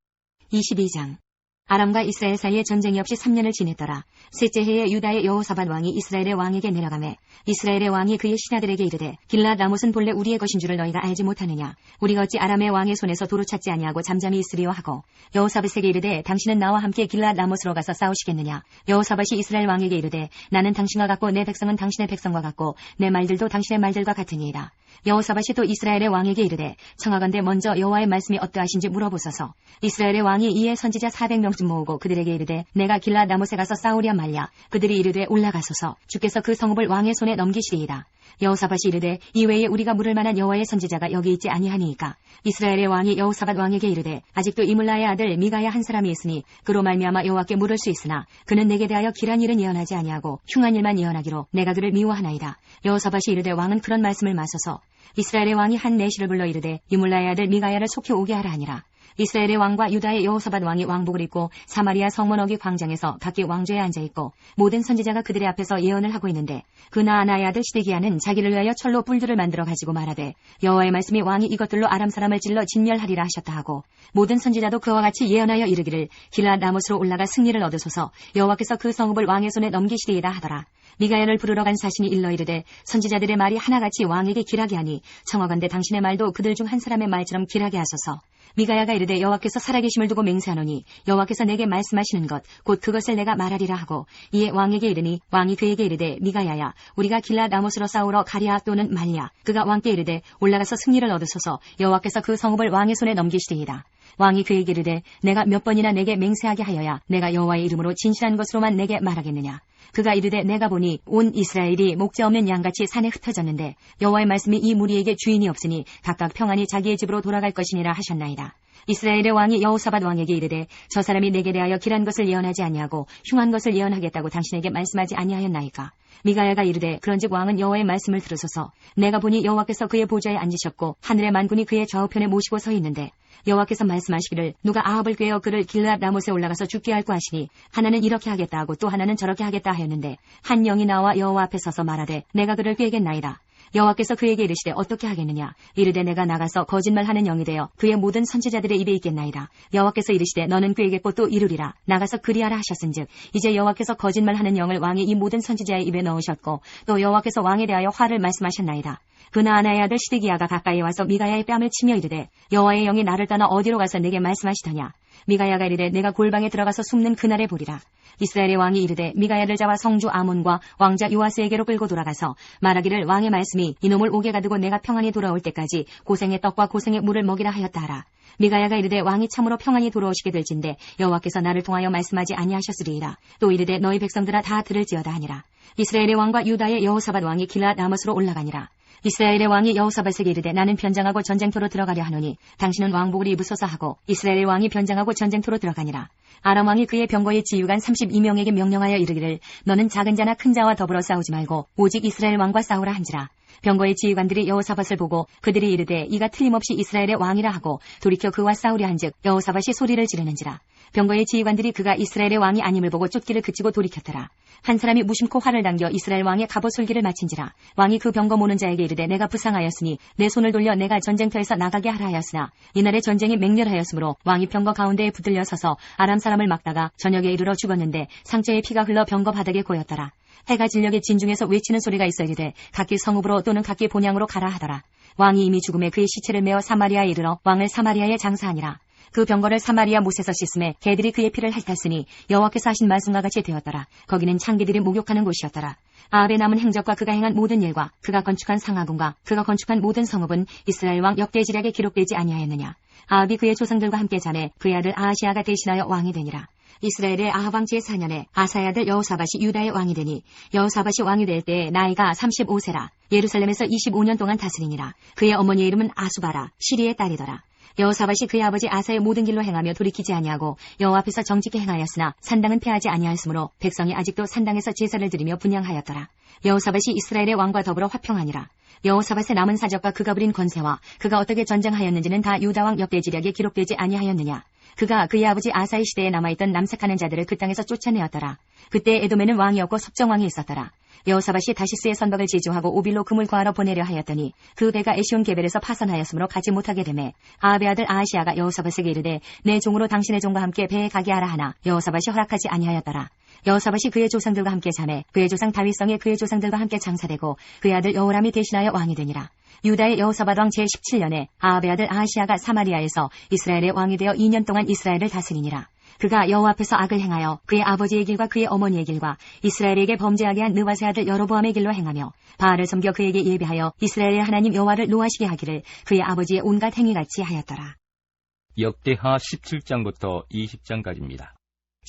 22장. 아람과 이스라엘 사이에 전쟁이 없이 3년을 지냈더라. 셋째 해에 유다의 여호사밧 왕이 이스라엘의 왕에게 내려가매 이스라엘의 왕이 그의 신하들에게 이르되 길르앗 라못은 본래 우리의 것인 줄을 너희가 알지 못하느냐. 우리가 어찌 아람의 왕의 손에서 도로 찾지 아니하고 잠잠히 있으리요 하고 여호사밧에게 이르되 당신은 나와 함께 길르앗 라못으로 가서 싸우시겠느냐. 여호사밧이 이스라엘 왕에게 이르되 나는 당신과 같고 내 백성은 당신의 백성과 같고 내 말들도 당신의 말들과 같으니이다. 여호사밧이 또 이스라엘의 왕에게 이르되 청하건대 먼저 여호와의 말씀이 어떠하신지 물어보소서. 이스라엘의 왕이 이에 선지자 400명쯤 모으고 그들에게 이르되 내가 길르앗 라못에 가서 싸우랴 말랴. 그들이 이르되 올라가소서. 주께서 그 성읍을 왕의 손에 넘기시리이다. 여호사밧이 이르되 이외에 우리가 물을 만한 여호와의 선지자가 여기 있지 아니하니이까. 이스라엘의 왕이 여호사밧 왕에게 이르되 아직도 이물라의 아들 미가야 한 사람이 있으니 그로 말미암아 여호와께 물을 수 있으나 그는 내게 대하여 길한 일은 예언하지 아니하고 흉한 일만 예언하기로 내가 그를 미워하나이다. 여호사밧이 이르되 왕은 그런 말씀을 마소서. 이스라엘의 왕이 한 내시를 불러 이르되 이물라의 아들 미가야를 속히 오게 하라 하니라. 이스라엘의 왕과 유다의 여호사밧 왕이 왕복을 입고 사마리아 성문 어귀 광장에서 각기 왕좌에 앉아있고 모든 선지자가 그들의 앞에서 예언을 하고 있는데 그 나아나의 아들 시드기야는 자기를 위하여 철로 뿔들을 만들어 가지고 말하되 여호와의 말씀이 왕이 이것들로 아람 사람을 찔러 진멸하리라 하셨다 하고 모든 선지자도 그와 같이 예언하여 이르기를 길르앗 라못으로 올라가 승리를 얻으소서. 여호와께서 그 성읍을 왕의 손에 넘기시리이다 하더라. 미가야를 부르러 간 사신이 일러 이르되 선지자들의 말이 하나같이 왕에게 길하게 하니 청하건대 당신의 말도 그들 중 한 사람의 말처럼 길하게 하소서. 미가야가 이르되 여호와께서 살아계심을 두고 맹세하노니 여호와께서 내게 말씀하시는 것 곧 그것을 내가 말하리라 하고 이에 왕에게 이르니 왕이 그에게 이르되 미가야야 우리가 길르앗 라못으로 싸우러 가랴 또는 말랴. 그가 왕께 이르되 올라가서 승리를 얻으소서. 여호와께서 그 성읍을 왕의 손에 넘기시리이다. 왕이 그에게 이르되 내가 몇 번이나 내게 맹세하게 하여야 내가 여호와의 이름으로 진실한 것으로만 내게 말하겠느냐. 그가 이르되 내가 보니 온 이스라엘이 목자 없는 양같이 산에 흩어졌는데 여호와의 말씀이 이 무리에게 주인이 없으니 각각 평안히 자기의 집으로 돌아갈 것이니라 하셨나이다. 이스라엘의 왕이 여호사밧 왕에게 이르되 저 사람이 내게 대하여 길한 것을 예언하지 아니하고 흉한 것을 예언하겠다고 당신에게 말씀하지 아니하였나이까. 미가야가 이르되 그런즉 왕은 여호와의 말씀을 들으소서. 내가 보니 여호와께서 그의 보좌에 앉으셨고 하늘의 만군이 그의 좌우편에 모시고 서 있는데 여호와께서 말씀하시기를 누가 아합을 꾀어 그를 길르앗 라못에 올라가서 죽게 할까 하시니 하나는 이렇게 하겠다 하고 또 하나는 저렇게 하겠다 하였는데 한 영이 나와 여호와 앞에 서서 말하되 내가 그를 꾀겠나이다. 여호와께서 그에게 이르시되 어떻게 하겠느냐. 이르되 내가 나가서 거짓말하는 영이 되어 그의 모든 선지자들의 입에 있겠나이다. 여호와께서 이르시되 너는 꾀겠고 또 이루리라. 나가서 그리하라 하셨은즉 이제 여호와께서 거짓말하는 영을 왕이 이 모든 선지자의 입에 넣으셨고 또 여호와께서 왕에 대하여 화를 말씀하셨나이다. 그 나아나의 아들 시드기야가 가까이 와서 미가야의 뺨을 치며 이르되 여호와의 영이 나를 떠나 어디로 가서 내게 말씀하시더냐. 미가야가 이르되 내가 골방에 들어가서 숨는 그날에 보리라. 이스라엘의 왕이 이르되 미가야를 잡아 성주 아몬과 왕자 요아스에게로 끌고 돌아가서 말하기를 왕의 말씀이 이놈을 옥에 가두고 내가 평안히 돌아올 때까지 고생의 떡과 고생의 물을 먹이라 하였다 하라. 미가야가 이르되 왕이 참으로 평안히 돌아오시게 될진데 여호와께서 나를 통하여 말씀하지 아니하셨으리이다. 또 이르되 너희 백성들아 다 들을지어다 하니라. 이스라엘의 왕과 유다의 여호사밧 왕이 길르앗 라못으로 올라가니라. 이스라엘의 왕이 여호사밧에게 이르되 나는 변장하고 전쟁터로 들어가려 하노니 당신은 왕복을 입으소서 하고 이스라엘의 왕이 변장하고 전쟁터로 들어가니라. 아람 왕이 그의 병거의 지휘관 32명에게 명령하여 이르기를 너는 작은 자나 큰 자와 더불어 싸우지 말고 오직 이스라엘 왕과 싸우라 한지라. 병거의 지휘관들이 여호사밧을 보고 그들이 이르되 이가 틀림없이 이스라엘의 왕이라 하고 돌이켜 그와 싸우려 한즉 여호사밧이 소리를 지르는지라. 병거의 지휘관들이 그가 이스라엘의 왕이 아님을 보고 쫓기를 그치고 돌이켰더라. 한 사람이 무심코 활을 당겨 이스라엘 왕의 갑옷 솔기를 마친지라. 왕이 그 병거 모는 자에게 이르되 내가 부상하였으니 내 손을 돌려 내가 전쟁터에서 나가게 하라 하였으나 이날의 전쟁이 맹렬하였으므로 왕이 병거 가운데에 붙들려 서서 아람 사람을 막다가 저녁에 이르러 죽었는데 상처에 피가 흘러 병거 바닥에 고였더라. 해가 진녘에 진중에서 외치는 소리가 있어 이르되 각기 성읍으로 또는 각기 본향으로 가라 하더라. 왕이 이미 죽음에 그의 시체를 메어 사마리아에 이르러 왕을 사마리아에 장사하니라. 그 병거를 사마리아 못에서 씻음에 개들이 그의 피를 핥았으니 여호와께서 하신 말씀과 같이 되었더라. 거기는 창기들이 목욕하는 곳이었더라. 아합의 남은 행적과 그가 행한 모든 일과 그가 건축한 상하궁과 그가 건축한 모든 성읍은 이스라엘 왕 역대지략에 기록되지 아니하였느냐. 아합이 그의 조상들과 함께 자매 그의 아들 아하시아가 대신하여 왕이 되니라. 이스라엘의 아합 왕 제4년에 아사의 아들 여호사밧이 유다의 왕이 되니 여호사밧이 왕이 될 때에 나이가 35세라. 예루살렘에서 25년 동안 다스리니라. 그의 어머니의 이름은 아수바라 시리의 딸이더라. 여호사밧이 그의 아버지 아사의 모든 길로 행하며 돌이키지 아니하고 여호와 앞에서 정직히 행하였으나 산당은 패하지 아니하였으므로 백성이 아직도 산당에서 제사를 드리며 분향하였더라. 여호사밧이 이스라엘의 왕과 더불어 화평하니라. 여호사밧의 남은 사적과 그가 부린 권세와 그가 어떻게 전쟁하였는지는 다 유다 왕 역대지략에 기록되지 아니하였느냐. 그가 그의 아버지 아사의 시대에 남아있던 남색하는 자들을 그 땅에서 쫓아내었더라. 그때 에돔에는 왕이 없고 섭정왕이 있었더라. 여호사밧이 다시스의 선박을 지주하고 오빌로 금을 구하러 보내려 하였더니 그 배가 에시온 게벨에서 파선하였으므로 가지 못하게 되매 아합의 아들 아하시아가 여호사밧에게 이르되 내 종으로 당신의 종과 함께 배에 가게 하라 하나 여호사밧이 허락하지 아니하였더라. 여호사밧이 그의 조상들과 함께 자매 그의 조상 다윗성에 그의 조상들과 함께 장사되고 그의 아들 여호람이 대신하여 왕이 되니라. 유다의 여호사밧 왕 제17년에 아합의 아들 아하시아가 사마리아에서 이스라엘의 왕이 되어 2년 동안 이스라엘을 다스리니라. 그가 여호와 앞에서 악을 행하여 그의 아버지의 길과 그의 어머니의 길과 이스라엘에게 범죄하게 한 느바세 아들 여로보암의 길로 행하며 바알을 섬겨 그에게 예배하여 이스라엘의 하나님 여호와를 노하시게 하기를 그의 아버지의 온갖 행위같이 하였더라.
역대하 17장부터 20장까지입니다.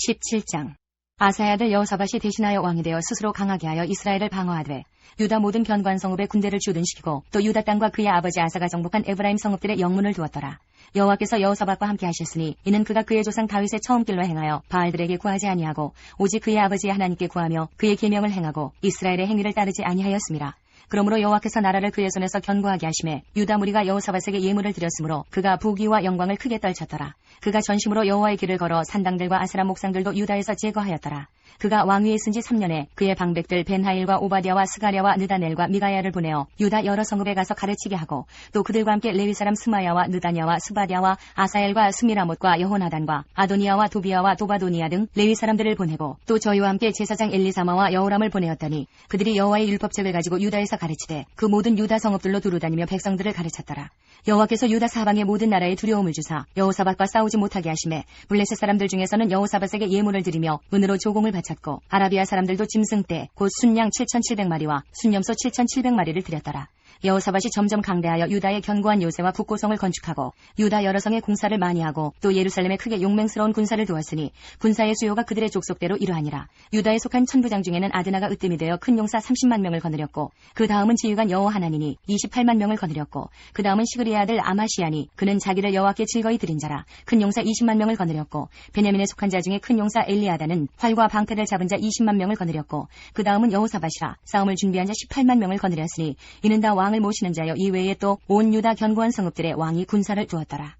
17장. 아사의 아들 여호사밧이 대신하여 왕이 되어 스스로 강하게 하여 이스라엘을 방어하되 유다 모든 견고한 성읍에 군대를 주둔시키고 또 유다 땅과 그의 아버지 아사가 정복한 에브라임 성읍들의 영문을 두었더라. 여호와께서 여호사밧과 함께 하셨으니 이는 그가 그의 조상 다윗의 처음 길로 행하여 바알들에게 구하지 아니하고 오직 그의 아버지의 하나님께 구하며 그의 계명을 행하고 이스라엘의 행위를 따르지 아니하였음이라. 그러므로 여호와께서 나라를 그의 손에서 견고하게 하심에 유다 무리가 여호사밧에게 예물을 드렸으므로 그가 부귀와 영광을 크게 떨쳤더라. 그가 전심으로 여호와의 길을 걸어 산당들과 아세라 목상들도 유다에서 제거하였더라. 그가 왕위에 있은 지 3년에 그의 방백들 벤하일과 오바댜와 스가랴와 느다넬과 미가야를 보내어 유다 여러 성읍에 가서 가르치게 하고 또 그들과 함께 레위 사람 스마야와 느다냐와 스바댜와 아사엘과 스미라못과 여호나단과 아도니아와 도비아와 도바도니아 등 레위 사람들을 보내고 또 저희와 함께 제사장 엘리사마와 여호람을 보내었더니 그들이 여호와의 율법책을 가지고 유다에서 가르치되 그 모든 유다 성읍들로 두루다니며 백성들을 가르쳤더라. 여호와께서 유다 사방의 모든 나라에 두려움을 주사 여호사밧과 싸우지 못하게 하심에 블레셋 사람들 중에서는 여호사밧에게 예물을 드리며 은으로 조공을 바쳤고 아라비아 사람들도 짐승떼 곧 순양 7,700마리와 순염소 7,700마리를 드렸더라. 여호사밧이 점점 강대하여 유다의 견고한 요새와 국고성을 건축하고 유다 여러 성에 공사를 많이 하고 또 예루살렘에 크게 용맹스러운 군사를 두었으니 군사의 수요가 그들의 족속대로 이러하니라. 유다에 속한 천부장 중에는 아드나가 으뜸이 되어 큰 용사 30만 명을 거느렸고 그 다음은 지휘관 여호하나니니 28만 명을 거느렸고 그 다음은 시그리의 아들 아마시아니 그는 자기를 여호와께 즐거이 드린 자라 큰 용사 20만 명을 거느렸고 베냐민에 속한 자 중에 큰 용사 엘리아다는 활과 방패를 잡은 자 20만 명을 거느렸고 그 다음은 여호사밧이라 싸움을 준비한 자 18만 명을 거느렸으니 이는 다 왕을 모시는 자여 이외에 또 온 유다 견고한 성읍들의 왕이 군사를 두었더라.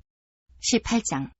18장.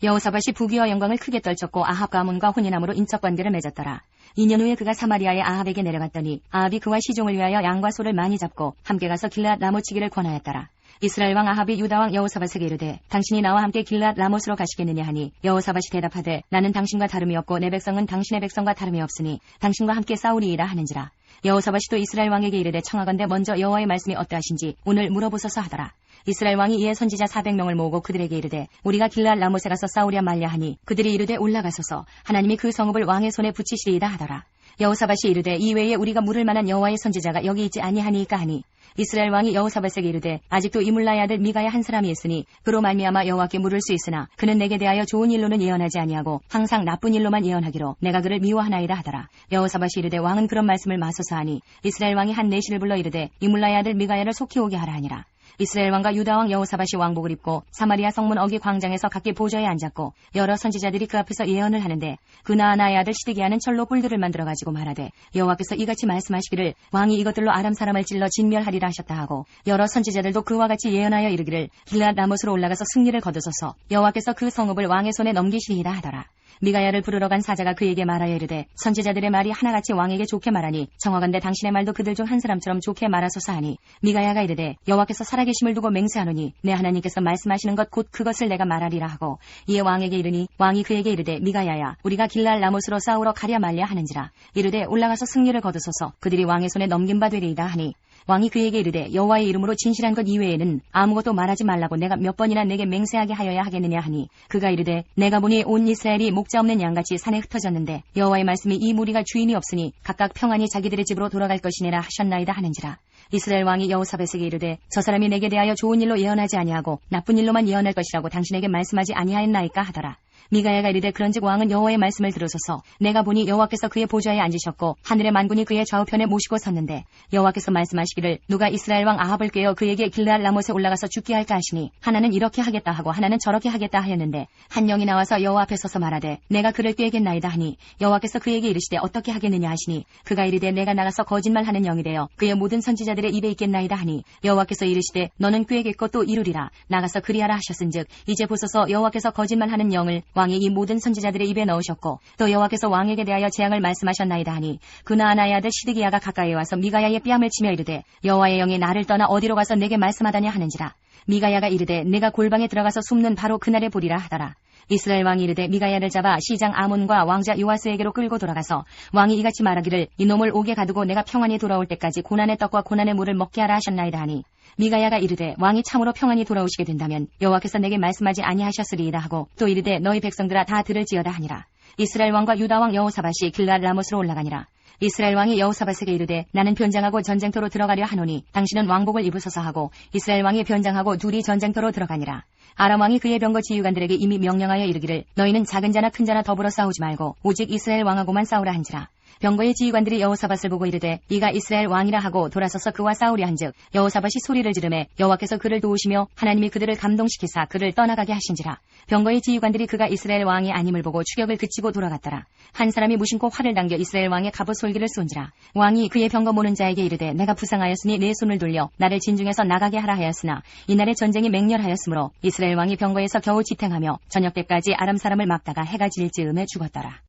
여호사밧이 부귀와 영광을 크게 떨쳤고 아합 가문과 혼인함으로 인척관계를 맺었더라. 2년 후에 그가 사마리아의 아합에게 내려갔더니 아합이 그와 시종을 위하여 양과 소를 많이 잡고 함께 가서 길앗 라모치기를 권하였더라. 이스라엘 왕 아합이 유다 왕 여호사밧에게 이르되 당신이 나와 함께 길앗 라못으로 가시겠느냐 하니 여호사밧이 대답하되 나는 당신과 다름이 없고 내 백성은 당신의 백성과 다름이 없으니 당신과 함께 싸우리이다 하는지라. 여호사밧이 또 이스라엘 왕에게 이르되 청하건대 먼저 여호와의 말씀이 어떠하신지 오늘 물어보소서 하더라. 이스라엘 왕이 이에 선지자 400명을 모으고 그들에게 이르되 우리가 길앗 라못에 가서 싸우랴 말랴 하니 그들이 이르되 올라가소서 하나님이 그 성읍을 왕의 손에 붙이시리이다 하더라. 여호사밧이 이르되 이외에 우리가 물을 만한 여호와의 선지자가 여기 있지 아니하니까 하니 이스라엘 왕이 여호사밧에게 이르되 아직도 이물라의 아들 미가야 한 사람이 있으니 그로 말미암아 여호와께 물을 수 있으나 그는 내게 대하여 좋은 일로는 예언하지 아니하고 항상 나쁜 일로만 예언하기로 내가 그를 미워하나이다 하더라. 여호사밧이 이르되 왕은 그런 말씀을 마소서 하니 이스라엘 왕이 한 내시를 불러 이르되 이물라의 아들 미가야를 속히 오게 하라 하니라. 이스라엘 왕과 유다 왕 여호사밧이 왕복을 입고 사마리아 성문 어기 광장에서 각기 보좌에 앉았고 여러 선지자들이 그 앞에서 예언을 하는데 그 나아나의 아들 시드기야는 철로 뿔들을 만들어 가지고 말하되 여호와께서 이같이 말씀하시기를 왕이 이것들로 아람 사람을 찔러 진멸하리라 하셨다 하고 여러 선지자들도 그와 같이 예언하여 이르기를 길앗 라못으로 올라가서 승리를 거두소서 여호와께서 그 성읍을 왕의 손에 넘기시리이다 하더라. 미가야를 부르러 간 사자가 그에게 말하여 이르되 선지자들의 말이 하나같이 왕에게 좋게 말하니 청하건대 당신의 말도 그들 중 한 사람처럼 좋게 말하소서 하니 미가야가 이르되 여호와께서 살아계심을 두고 맹세하노니 내 하나님께서 말씀하시는 것 곧 그것을 내가 말하리라 하고 이에 왕에게 이르니 왕이 그에게 이르되 미가야야 우리가 길랄 라못으로 싸우러 가랴 말랴 하는지라. 이르되 올라가서 승리를 거두소서 그들이 왕의 손에 넘긴 바 되리이다 하니 왕이 그에게 이르되 여호와의 이름으로 진실한 것 이외에는 아무것도 말하지 말라고 내가 몇 번이나 내게 맹세하게 하여야 하겠느냐 하니 그가 이르되 내가 보니 온 이스라엘이 목자 없는 양같이 산에 흩어졌는데 여호와의 말씀이 이 무리가 주인이 없으니 각각 평안히 자기들의 집으로 돌아갈 것이니라 하셨나이다 하는지라. 이스라엘 왕이 여호사밧에게 이르되 저 사람이 내게 대하여 좋은 일로 예언하지 아니하고 나쁜 일로만 예언할 것이라고 당신에게 말씀하지 아니하였나이까 하더라. 미가야가 이르되 그런즉 왕은 여호와의 말씀을 들으소서 내가 보니 여호와께서 그의 보좌에 앉으셨고 하늘의 만군이 그의 좌우편에 모시고 섰는데 여호와께서 말씀하시기를 누가 이스라엘 왕 아합을 꾀어 그에게 길르앗 라못에 올라가서 죽게 할까 하시니 하나는 이렇게 하겠다 하고 하나는 저렇게 하겠다 하였는데 한 영이 나와서 여호와 앞에 서서 말하되 내가 그를 꾀겠나이다 하니 여호와께서 그에게 이르시되 어떻게 하겠느냐 하시니 그가 이르되 내가 나가서 거짓말하는 영이 되어 그의 모든 선지자들의 입에 있겠나이다 하니 여호와께서 이르시되 너는 꾀겠고 또 이루리라 나가서 그리하라 하셨은즉 이제 보소서 여호와께서 거짓말하는 영을 왕이 이 모든 선지자들의 입에 넣으셨고 또 여호와께서 왕에게 대하여 재앙을 말씀하셨나이다 하니 그 나아나의 아들 시드기야가 가까이 와서 미가야의 뺨을 치며 이르되 여호와의 영이 나를 떠나 어디로 가서 내게 말씀하다냐 하는지라. 미가야가 이르되 내가 골방에 들어가서 숨는 바로 그날에 보리라 하더라. 이스라엘 왕이 이르되 미가야를 잡아 시장 아몬과 왕자 요아스에게로 끌고 돌아가서 왕이 이같이 말하기를 이놈을 옥에 가두고 내가 평안히 돌아올 때까지 고난의 떡과 고난의 물을 먹게 하라 하셨나이다 하니 미가야가 이르되 왕이 참으로 평안히 돌아오시게 된다면 여호와께서 내게 말씀하지 아니하셨으리이다 하고 또 이르되 너희 백성들아 다 들을지어다 하니라. 이스라엘 왕과 유다 왕 여호사밧이 길르앗 라못으로 올라가니라. 이스라엘 왕이 여호사밧에게 이르되 나는 변장하고 전쟁터로 들어가려 하노니 당신은 왕복을 입으소서 하고 이스라엘 왕이 변장하고 둘이 전쟁터로 들어가니라. 아람 왕이 그의 병거 지휘관들에게 이미 명령하여 이르기를 너희는 작은 자나 큰 자나 더불어 싸우지 말고 오직 이스라엘 왕하고만 싸우라 한지라. 병거의 지휘관들이 여호사밧을 보고 이르되 이가 이스라엘 왕이라 하고 돌아서서 그와 싸우려 한즉 여호사밧이 소리를 지르매 여호와께서 그를 도우시며 하나님이 그들을 감동시키사 그를 떠나가게 하신지라. 병거의 지휘관들이 그가 이스라엘 왕이 아님을 보고 추격을 그치고 돌아갔더라. 한 사람이 무심코 활을 당겨 이스라엘 왕의 갑옷 솔기를 쏜지라. 왕이 그의 병거 모는 자에게 이르되 내가 부상하였으니 내 손을 돌려 나를 진중에서 나가게 하라 하였으나 이날의 전쟁이 맹렬하였으므로 이스라엘 왕이 병거에서 겨우 지탱하며 저녁 때까지 아람 사람을 막다가 해가 질 즈음에 죽었더라.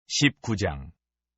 19장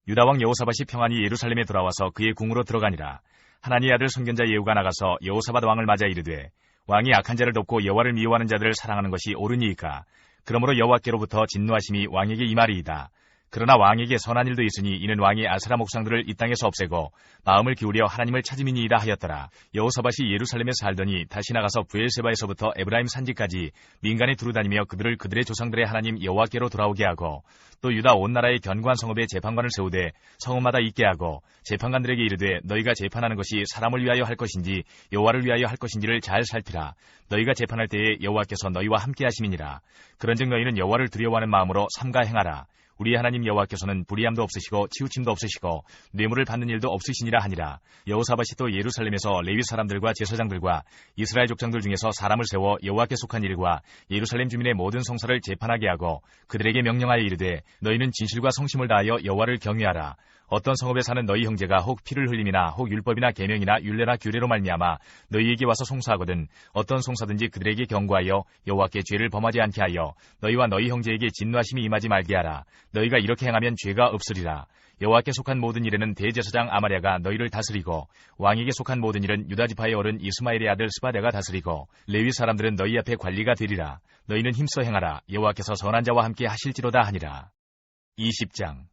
유다왕 여호사밧이 평안히 예루살렘에 돌아와서 그의 궁으로 들어가니라. 하나님의 아들 선견자 예후가 나가서 여호사밧 왕을 맞아 이르되 왕이 악한 자를 돕고 여호와를 미워하는 자들을 사랑하는 것이 옳으니이까. 그러므로 여호와께로부터 진노하심이 왕에게 임하리이다. 그러나 왕에게 선한 일도 있으니 이는 왕이 아세라 목상들을 이 땅에서 없애고 마음을 기울여 하나님을 찾음이니이다 하였더라. 여호사밧이 예루살렘에 살더니 다시 나가서 브엘세바에서부터 에브라임 산지까지 민간에 두루다니며 그들을 그들의 조상들의 하나님 여호와께로 돌아오게 하고 또 유다 온 나라의 견고한 성읍에 재판관을 세우되 성읍마다 있게 하고 재판관들에게 이르되 너희가 재판하는 것이 사람을 위하여 할 것인지 여호와를 위하여 할 것인지를 잘 살피라. 너희가 재판할 때에 여호와께서 너희와 함께 하심이니라. 그런즉 너희는 여호와를 두려워하는 마음으로 삼가 행하라. 우리 하나님 여호와께서는 불의함도 없으시고 치우침도 없으시고 뇌물을 받는 일도 없으시니라 하니라. 여호사밧이 또 예루살렘에서 레위 사람들과 제사장들과 이스라엘 족장들 중에서 사람을 세워 여호와께 속한 일과 예루살렘 주민의 모든 성사를 재판하게 하고 그들에게 명령하여 이르되 너희는 진실과 성심을 다하여 여호와를 경외하라. 어떤 성읍에 사는 너희 형제가 혹 피를 흘림이나 혹 율법이나 계명이나 율례나 규례로 말미암아 너희에게 와서 송사하거든 어떤 송사든지 그들에게 경고하여 여호와께 죄를 범하지 않게 하여 너희와 너희 형제에게 진노하심이 임하지 말게 하라. 너희가 이렇게 행하면 죄가 없으리라. 여호와께 속한 모든 일에는 대제사장 아마랴가 너희를 다스리고 왕에게 속한 모든 일은 유다지파의 어른 이스마엘의 아들 스바데가 다스리고 레위 사람들은 너희 앞에 관리가 되리라. 너희는 힘써 행하라. 여호와께서 선한 자와 함께 하실지로다 하니라. 20장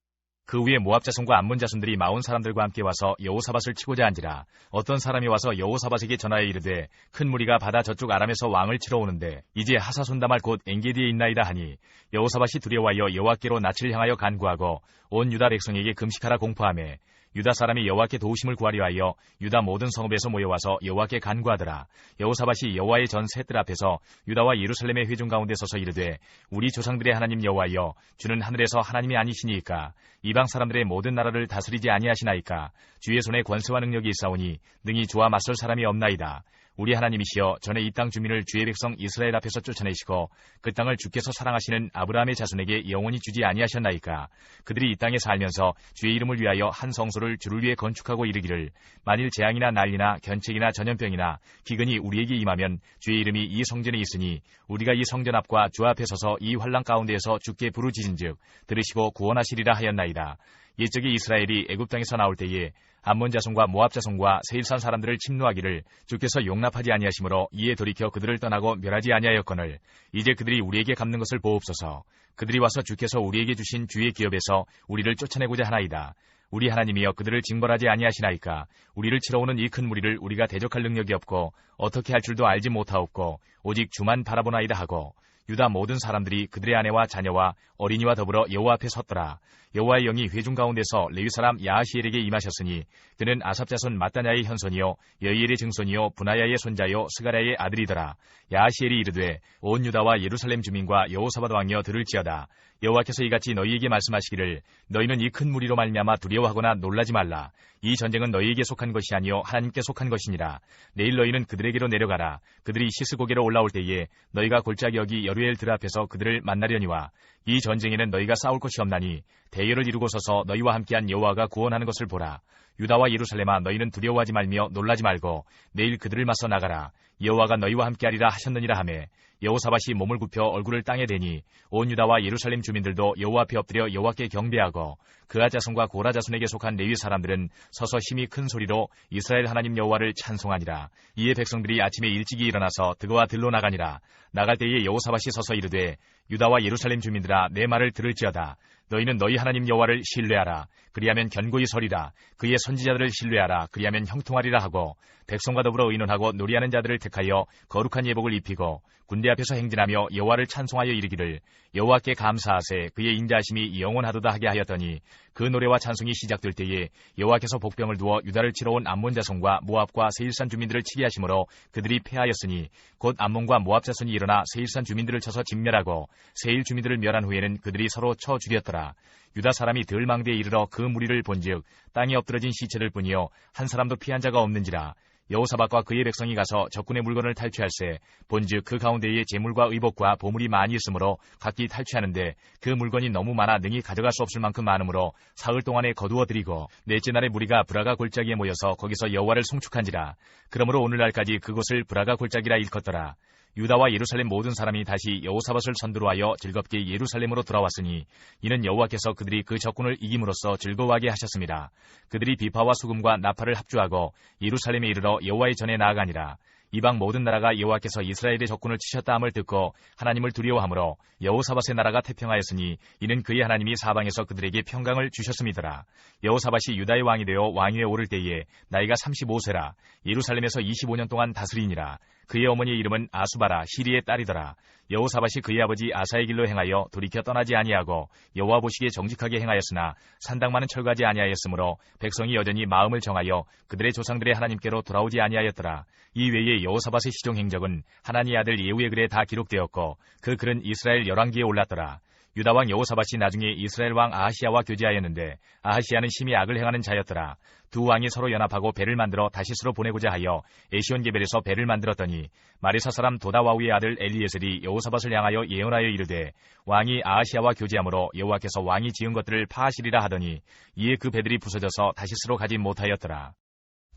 그 후에 모압 자손과 암몬 자손들이 마온 사람들과 함께 와서 여호사밧을 치고자 한지라. 어떤 사람이 와서 여호사밧에게 전하여 이르되 큰 무리가 바다 저쪽 아람에서 왕을 치러 오는데 이제 하사손다말 곧 엔게디에 있나이다 하니 여호사밧이 두려워하여 여호와께로 낯을 향하여 간구하고 온 유다 백성에게 금식하라 공포하매 유다 사람이 여호와께 도우심을 구하려 하여 유다 모든 성읍에서 모여와서 여호와께 간구하더라. 여호사밧이 여호와의 전 셋들 앞에서 유다와 예루살렘의 회중 가운데 서서 이르되 우리 조상들의 하나님 여호와여 주는 하늘에서 하나님이 아니시니이까 이방 사람들의 모든 나라를 다스리지 아니하시나이까. 주의 손에 권세와 능력이 있사오니 능히 주와 맞설 사람이 없나이다. 우리 하나님이시여 전에 이 땅 주민을 주의 백성 이스라엘 앞에서 쫓아내시고 그 땅을 주께서 사랑하시는 아브라함의 자손에게 영원히 주지 아니하셨나이까. 그들이 이 땅에 살면서 주의 이름을 위하여 한 성소를 주를 위해 건축하고 이르기를 만일 재앙이나 난리나 견책이나 전염병이나 기근이 우리에게 임하면 주의 이름이 이 성전에 있으니 우리가 이 성전 앞과 주 앞에 서서 이 환난 가운데에서 주께 부르짖은즉 들으시고 구원하시리라 하였나이다. 옛적에 이스라엘이 애굽 땅에서 나올 때에 암몬 자손과 모압 자손과 세일산 사람들을 침노하기를 주께서 용납하지 아니하시므로 이에 돌이켜 그들을 떠나고 멸하지 아니하였거늘 이제 그들이 우리에게 갚는 것을 보옵소서. 그들이 와서 주께서 우리에게 주신 주의 기업에서 우리를 쫓아내고자 하나이다. 우리 하나님이여 그들을 징벌하지 아니하시나이까. 우리를 치러 오는 이 큰 무리를 우리가 대적할 능력이 없고 어떻게 할 줄도 알지 못하옵고 오직 주만 바라보나이다 하고 유다 모든 사람들이 그들의 아내와 자녀와 어린이와 더불어 여호와 앞에 섰더라. 여호와의 영이 회중 가운데서 레위 사람 야하시엘에게 임하셨으니 그는 아삽 자손 마따냐의 현손이요 여이엘의 증손이요 분하야의 손자요 스가랴의 아들이더라. 야하시엘이 이르되 온 유다와 예루살렘 주민과 여호사밧 왕이여 들을지어다. 여호와께서 이같이 너희에게 말씀하시기를 너희는 이 큰 무리로 말미암아 두려워하거나 놀라지 말라. 이 전쟁은 너희에게 속한 것이 아니요 하나님께 속한 것이니라. 내일 너희는 그들에게로 내려가라. 그들이 시스고게로 올라올 때에 너희가 골짜기 여기 여루엘 들 앞에서 그들을 만나려니와 이 전쟁에는 너희가 싸울 것이 없나니 대열을 이루고 서서 너희와 함께한 여호와가 구원하는 것을 보라. 유다와 예루살렘아 너희는 두려워하지 말며 놀라지 말고 내일 그들을 맞서 나가라. 여호와가 너희와 함께하리라 하셨느니라 하매 여호사밧이 몸을 굽혀 얼굴을 땅에 대니 온 유다와 예루살렘 주민들도 여호와 앞에 엎드려 여호와께 경배하고 그아 자손과 고라 자손에게 속한 레위 사람들은 서서 힘이 큰 소리로 이스라엘 하나님 여호와를 찬송하니라. 이에 백성들이 아침에 일찍이 일어나서 드거와 들로 나가니라. 나갈 때에 여호사밧이 서서 이르되 유다와 예루살렘 주민들아 내 말을 들을지어다. 너희는 너희 하나님 여호와를 신뢰하라. 그리하면 견고히 서리라. 그의 선지자들을 신뢰하라. 그리하면 형통하리라 하고 백성과 더불어 의논하고 노리하는 자들을 택하여 거룩한 예복을 입히고 군대 앞에서 행진하며 여호와를 찬송하여 이르기를 여호와께 감사하세 그의 인자하심이 영원하도다 하게 하였더니 그 노래와 찬송이 시작될 때에 여호와께서 복병을 두어 유다를 치러 온 암몬 자손과 모압과 세일산 주민들을 치게 하심으로 그들이 패하였으니 곧 암몬과 모압 자손이 일어나 세일산 주민들을 쳐서 진멸하고 세일 주민들을 멸한 후에는 그들이 서로 쳐 죽였더라. 유다 사람이 들망대에 이르러 그 무리를 본즉 땅에 엎드러진 시체들 뿐이요 한 사람도 피한 자가 없는지라. 여호사밧과 그의 백성이 가서 적군의 물건을 탈취할세 본즉 그 가운데에 재물과 의복과 보물이 많이 있으므로 각기 탈취하는데 그 물건이 너무 많아 능히 가져갈 수 없을 만큼 많으므로 사흘 동안에 거두어들이고 넷째 날에 무리가 브라가 골짜기에 모여서 거기서 여호와를 송축한지라. 그러므로 오늘날까지 그곳을 브라가 골짜기라 일컫더라. 유다와 예루살렘 모든 사람이 다시 여호사밧을 선두로 하여 즐겁게 예루살렘으로 돌아왔으니 이는 여호와께서 그들이 그 적군을 이김으로써 즐거워하게 하셨습니다. 그들이 비파와 수금과 나팔을 합주하고 예루살렘에 이르러 여호와의 전에 나아가니라. 이방 모든 나라가 여호와께서 이스라엘의 적군을 치셨다 함을 듣고 하나님을 두려워하므로 여호사밧의 나라가 태평하였으니 이는 그의 하나님이 사방에서 그들에게 평강을 주셨음이더라. 여호사밧이 유다의 왕이 되어 왕위에 오를 때에 나이가 35세라. 예루살렘에서 25년 동안 다스리니라. 그의 어머니의 이름은 아수바라 시리의 딸이더라. 여호사밧이 그의 아버지 아사의 길로 행하여 돌이켜 떠나지 아니하고 여호와 보시기에 정직하게 행하였으나 산당만은 철거하지 아니하였으므로 백성이 여전히 마음을 정하여 그들의 조상들의 하나님께로 돌아오지 아니하였더라. 이 외에 여호사밧의 시종 행적은 하나니의 아들 예후의 글에 다 기록되었고 그 글은 이스라엘 열왕기에 올랐더라. 유다 왕 여호사밧이 나중에 이스라엘 왕 아하시야와 교제하였는데 아하시야는 심히 악을 행하는 자였더라. 두 왕이 서로 연합하고 배를 만들어 다시스로 보내고자 하여 에시온게벨에서 배를 만들었더니 마리사 사람 도다와우의 아들 엘리에셀이 여호사밧을 향하여 예언하여 이르되 왕이 아하시야와 교제하므로 여호와께서 왕이 지은 것들을 파하시리라 하더니 이에 그 배들이 부서져서 다시스로 가지 못하였더라.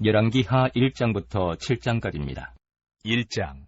열왕기하 1장부터 7장까지입니다.
1장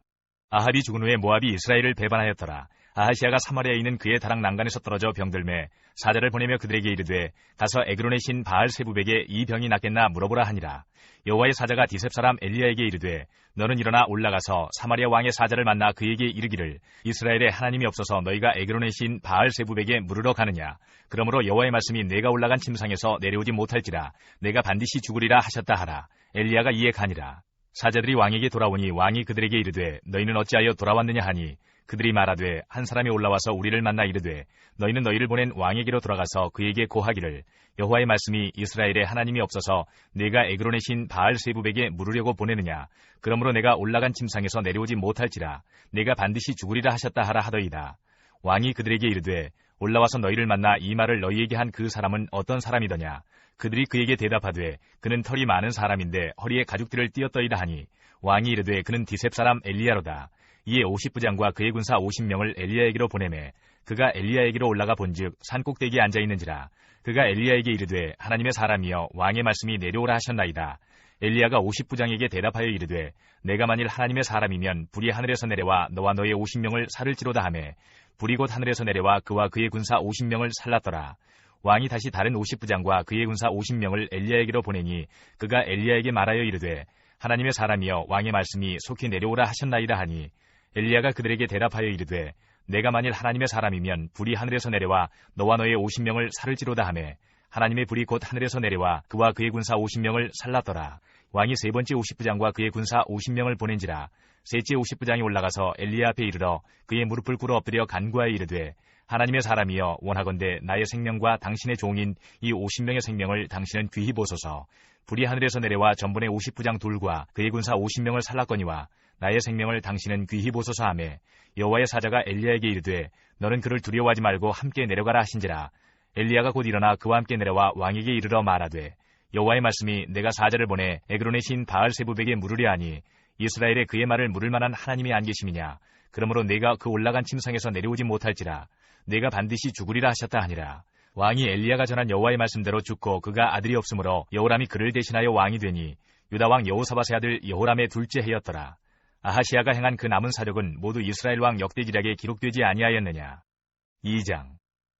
아합이 죽은 후에 모압이 이스라엘을 배반하였더라. 아하시야가 사마리아에 있는 그의 다락 난간에서 떨어져 병들매 사자를 보내며 그들에게 이르되 가서 에그론의 신 바알 세부백에 이 병이 낫겠나 물어보라 하니라. 여호와의 사자가 디셉 사람 엘리야에게 이르되 너는 일어나 올라가서 사마리아 왕의 사자를 만나 그에게 이르기를 이스라엘에 하나님이 없어서 너희가 에그론의 신 바알 세부백에 물으러 가느냐. 그러므로 여호와의 말씀이 내가 올라간 침상에서 내려오지 못할지라 내가 반드시 죽으리라 하셨다 하라. 엘리야가 이에 가니라. 사자들이 왕에게 돌아오니 왕이 그들에게 이르되 너희는 어찌하여 돌아왔느냐 하니 그들이 말하되 한 사람이 올라와서 우리를 만나 이르되 너희는 너희를 보낸 왕에게로 돌아가서 그에게 고하기를 여호와의 말씀이 이스라엘에 하나님이 없어서 내가 에그론의 신 바알 세부백에 물으려고 보내느냐. 그러므로 내가 올라간 침상에서 내려오지 못할지라 내가 반드시 죽으리라 하셨다 하라 하더이다. 왕이 그들에게 이르되 올라와서 너희를 만나 이 말을 너희에게 한 그 사람은 어떤 사람이더냐. 그들이 그에게 대답하되 그는 털이 많은 사람인데 허리에 가죽들을 띄었더이다 하니 왕이 이르되 그는 디셉 사람 엘리야로다. 이에 50부장과 그의 군사 50명을 엘리야에게로 보내매 그가 엘리야에게로 올라가 본즉 산꼭대기에 앉아있는지라. 그가 엘리야에게 이르되 하나님의 사람이여 왕의 말씀이 내려오라 하셨나이다. 엘리야가 50부장에게 대답하여 이르되 내가 만일 하나님의 사람이면 불이 하늘에서 내려와 너와 너의 50명을 살을지로다 하매 불이 곧 하늘에서 내려와 그와 그의 군사 50명을 살랐더라. 왕이 다시 다른 50부장과 그의 군사 50명을 엘리야에게로 보내니 그가 엘리야에게 말하여 이르되 하나님의 사람이여 왕의 말씀이 속히 내려오라 하셨나이다 하니 엘리야가 그들에게 대답하여 이르되 내가 만일 하나님의 사람이면 불이 하늘에서 내려와 너와 너의 50명을 살을지로다 하매 하나님의 불이 곧 하늘에서 내려와 그와 그의 군사 50명을 살랐더라. 왕이 세 번째 50부장과 그의 군사 50명을 보낸지라. 셋째 50부장이 올라가서 엘리야 앞에 이르러 그의 무릎을 꿇어 엎드려 간구하여 이르되 하나님의 사람이여 원하건대 나의 생명과 당신의 종인 이 50명의 생명을 당신은 귀히 보소서. 불이 하늘에서 내려와 전번의 50부장 둘과 그의 군사 50명을 살랐거니와 나의 생명을 당신은 귀히 보소서 하매 여호와의 사자가 엘리야에게 이르되 너는 그를 두려워하지 말고 함께 내려가라 하신지라. 엘리야가 곧 일어나 그와 함께 내려와 왕에게 이르러 말하되 여호와의 말씀이 내가 사자를 보내 에그론의 신 바알 세부백에 물으려 하니 이스라엘에 그의 말을 물을 만한 하나님이 안 계심이냐. 그러므로 내가 그 올라간 침상에서 내려오지 못할지라 내가 반드시 죽으리라 하셨다 하니라. 왕이 엘리야가 전한 여호와의 말씀대로 죽고 그가 아들이 없으므로 여호람이 그를 대신하여 왕이 되니 유다 왕 여호사밧의 아들 여호람의 둘째 해였더라. 아하시야가 행한 그 남은 사력은 모두 이스라엘 왕 역대기략에 기록되지 아니하였느냐. 2장.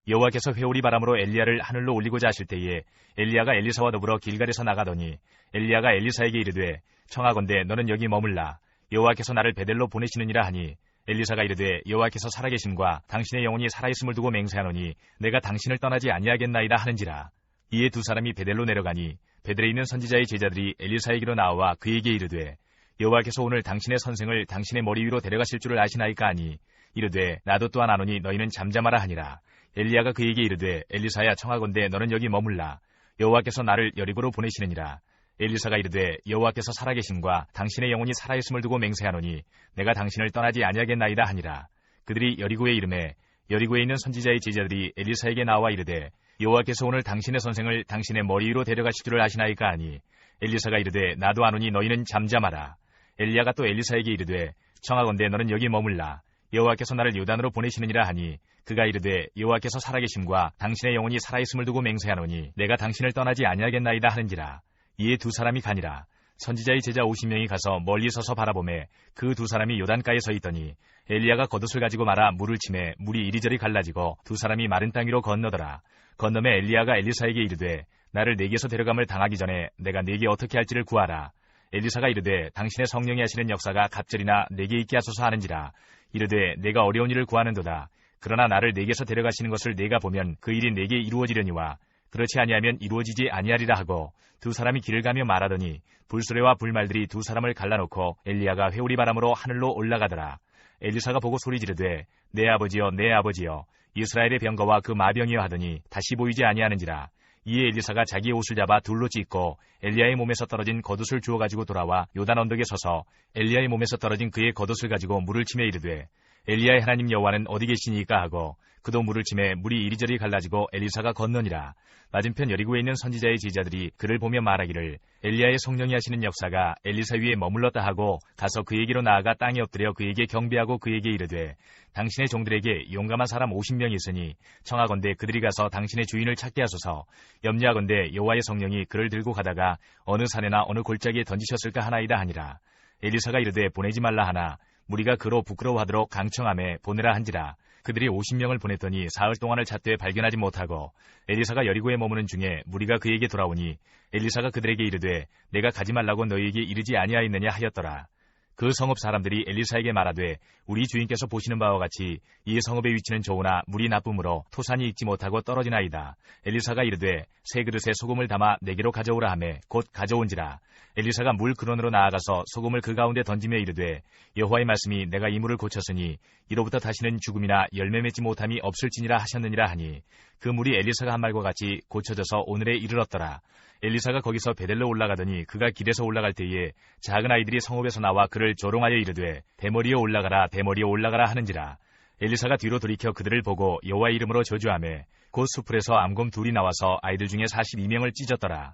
여호와께서 회오리 바람으로 엘리야를 하늘로 올리고자 하실 때에 엘리야가 엘리사와 더불어 길갈에서 나가더니 엘리야가 엘리사에게 이르되 청하건대 너는 여기 머물라. 여호와께서 나를 베델로 보내시느니라 하니 엘리사가 이르되 여호와께서 살아계심과 당신의 영혼이 살아있음을 두고 맹세하노니 내가 당신을 떠나지 아니하겠나이다 하는지라. 이에 두 사람이 베델로 내려가니 베델에 있는 선지자의 제자들이 엘리사에게로 나와 그에게 이르되 여호와께서 오늘 당신의 선생을 당신의 머리 위로 데려가실 줄을 아시나이까 하니 이르되 나도 또한 아노니 너희는 잠잠하라 하니라. 엘리야가 그에게 이르되 엘리사야 청하건대 너는 여기 머물라. 여호와께서 나를 여리고로 보내시느니라. 엘리사가 이르되 여호와께서 살아계심과 당신의 영혼이 살아있음을 두고 맹세하노니 내가 당신을 떠나지 아니하겠나이다 하니라. 그들이 여리고에 이르매 여리고에 있는 선지자의 제자들이 엘리사에게 나와 이르되 여호와께서 오늘 당신의 선생을 당신의 머리 위로 데려가실 줄을 아시나이까 하니 엘리사가 이르되 나도 아노니 너희는 잠잠하라. 엘리야가 또 엘리사에게 이르되 청하건대 너는 여기 머물라. 여호와께서 나를 요단으로 보내시느니라 하니 그가 이르되 여호와께서 살아계심과 당신의 영혼이 살아있음을 두고 맹세하노니 내가 당신을 떠나지 아니하겠나이다 하는지라. 이에 두 사람이 가니라. 선지자의 제자 50명이 가서 멀리 서서 바라보매 그 두 사람이 요단가에 서 있더니 엘리야가 겉옷을 가지고 말아 물을 치매 물이 이리저리 갈라지고 두 사람이 마른 땅 위로 건너더라. 건너매 엘리야가 엘리사에게 이르되 나를 네게서 데려감을 당하기 전에 내가 네게 어떻게 할지를 구하라. 엘리사가 이르되 당신의 성령이 하시는 역사가 갑절이나 내게 있게 하소서 하는지라. 이르되 내가 어려운 일을 구하는도다. 그러나 나를 네게서 데려가시는 것을 내가 보면 그 일이 내게 이루어지려니와 그렇지 아니하면 이루어지지 아니하리라 하고 두 사람이 길을 가며 말하더니 불수레와 불말들이 두 사람을 갈라놓고 엘리야가 회오리 바람으로 하늘로 올라가더라. 엘리사가 보고 소리 지르되 내 아버지여 내 아버지여 이스라엘의 병거와 그 마병이여 하더니 다시 보이지 아니하는지라. 이에 엘리사가 자기의 옷을 잡아 둘로 찢고 엘리야의 몸에서 떨어진 겉옷을 주워 가지고 돌아와 요단 언덕에 서서 엘리야의 몸에서 떨어진 그의 겉옷을 가지고 물을 치며 이르되 엘리야의 하나님 여호와는 어디 계시니까 하고 그도 물을 치매 물이 이리저리 갈라지고 엘리사가 건너니라. 맞은편 여리고에 있는 선지자의 제자들이 그를 보며 말하기를 엘리야의 성령이 하시는 역사가 엘리사 위에 머물렀다 하고 가서 그에게로 나아가 땅에 엎드려 그에게 경배하고 그에게 이르되 당신의 종들에게 용감한 사람 50명이 있으니 청하건대 그들이 가서 당신의 주인을 찾게 하소서. 염려하건대 여호와의 성령이 그를 들고 가다가 어느 산에나 어느 골짜기에 던지셨을까 하나이다 하니라. 엘리사가 이르되 보내지 말라 하나 무리가 그로 부끄러워하도록 강청함에 보내라 한지라. 그들이 50명을 보냈더니 사흘 동안을 찾되 발견하지 못하고 엘리사가 여리고에 머무는 중에 무리가 그에게 돌아오니 엘리사가 그들에게 이르되 내가 가지 말라고 너희에게 이르지 아니하였느냐 하였더라. 그 성읍 사람들이 엘리사에게 말하되 우리 주인께서 보시는 바와 같이 이 성읍의 위치는 좋으나 물이 나쁨으로 토산이 익지 못하고 떨어지나이다. 엘리사가 이르되 새 그릇에 소금을 담아 내게로 가져오라 하매 곧 가져온지라. 엘리사가 물 근원으로 나아가서 소금을 그 가운데 던지며 이르되 여호와의 말씀이 내가 이 물을 고쳤으니 이로부터 다시는 죽음이나 열매 맺지 못함이 없을지니라 하셨느니라 하니 그 물이 엘리사가 한 말과 같이 고쳐져서 오늘에 이르렀더라. 엘리사가 거기서 베델로 올라가더니 그가 길에서 올라갈 때에 작은 아이들이 성읍에서 나와 그를 조롱하여 이르되 대머리에 올라가라 대머리에 올라가라 하는지라. 엘리사가 뒤로 돌이켜 그들을 보고 여호와의 이름으로 저주하매 곧 수풀에서 암곰 둘이 나와서 아이들 중에 42명을 찢었더라.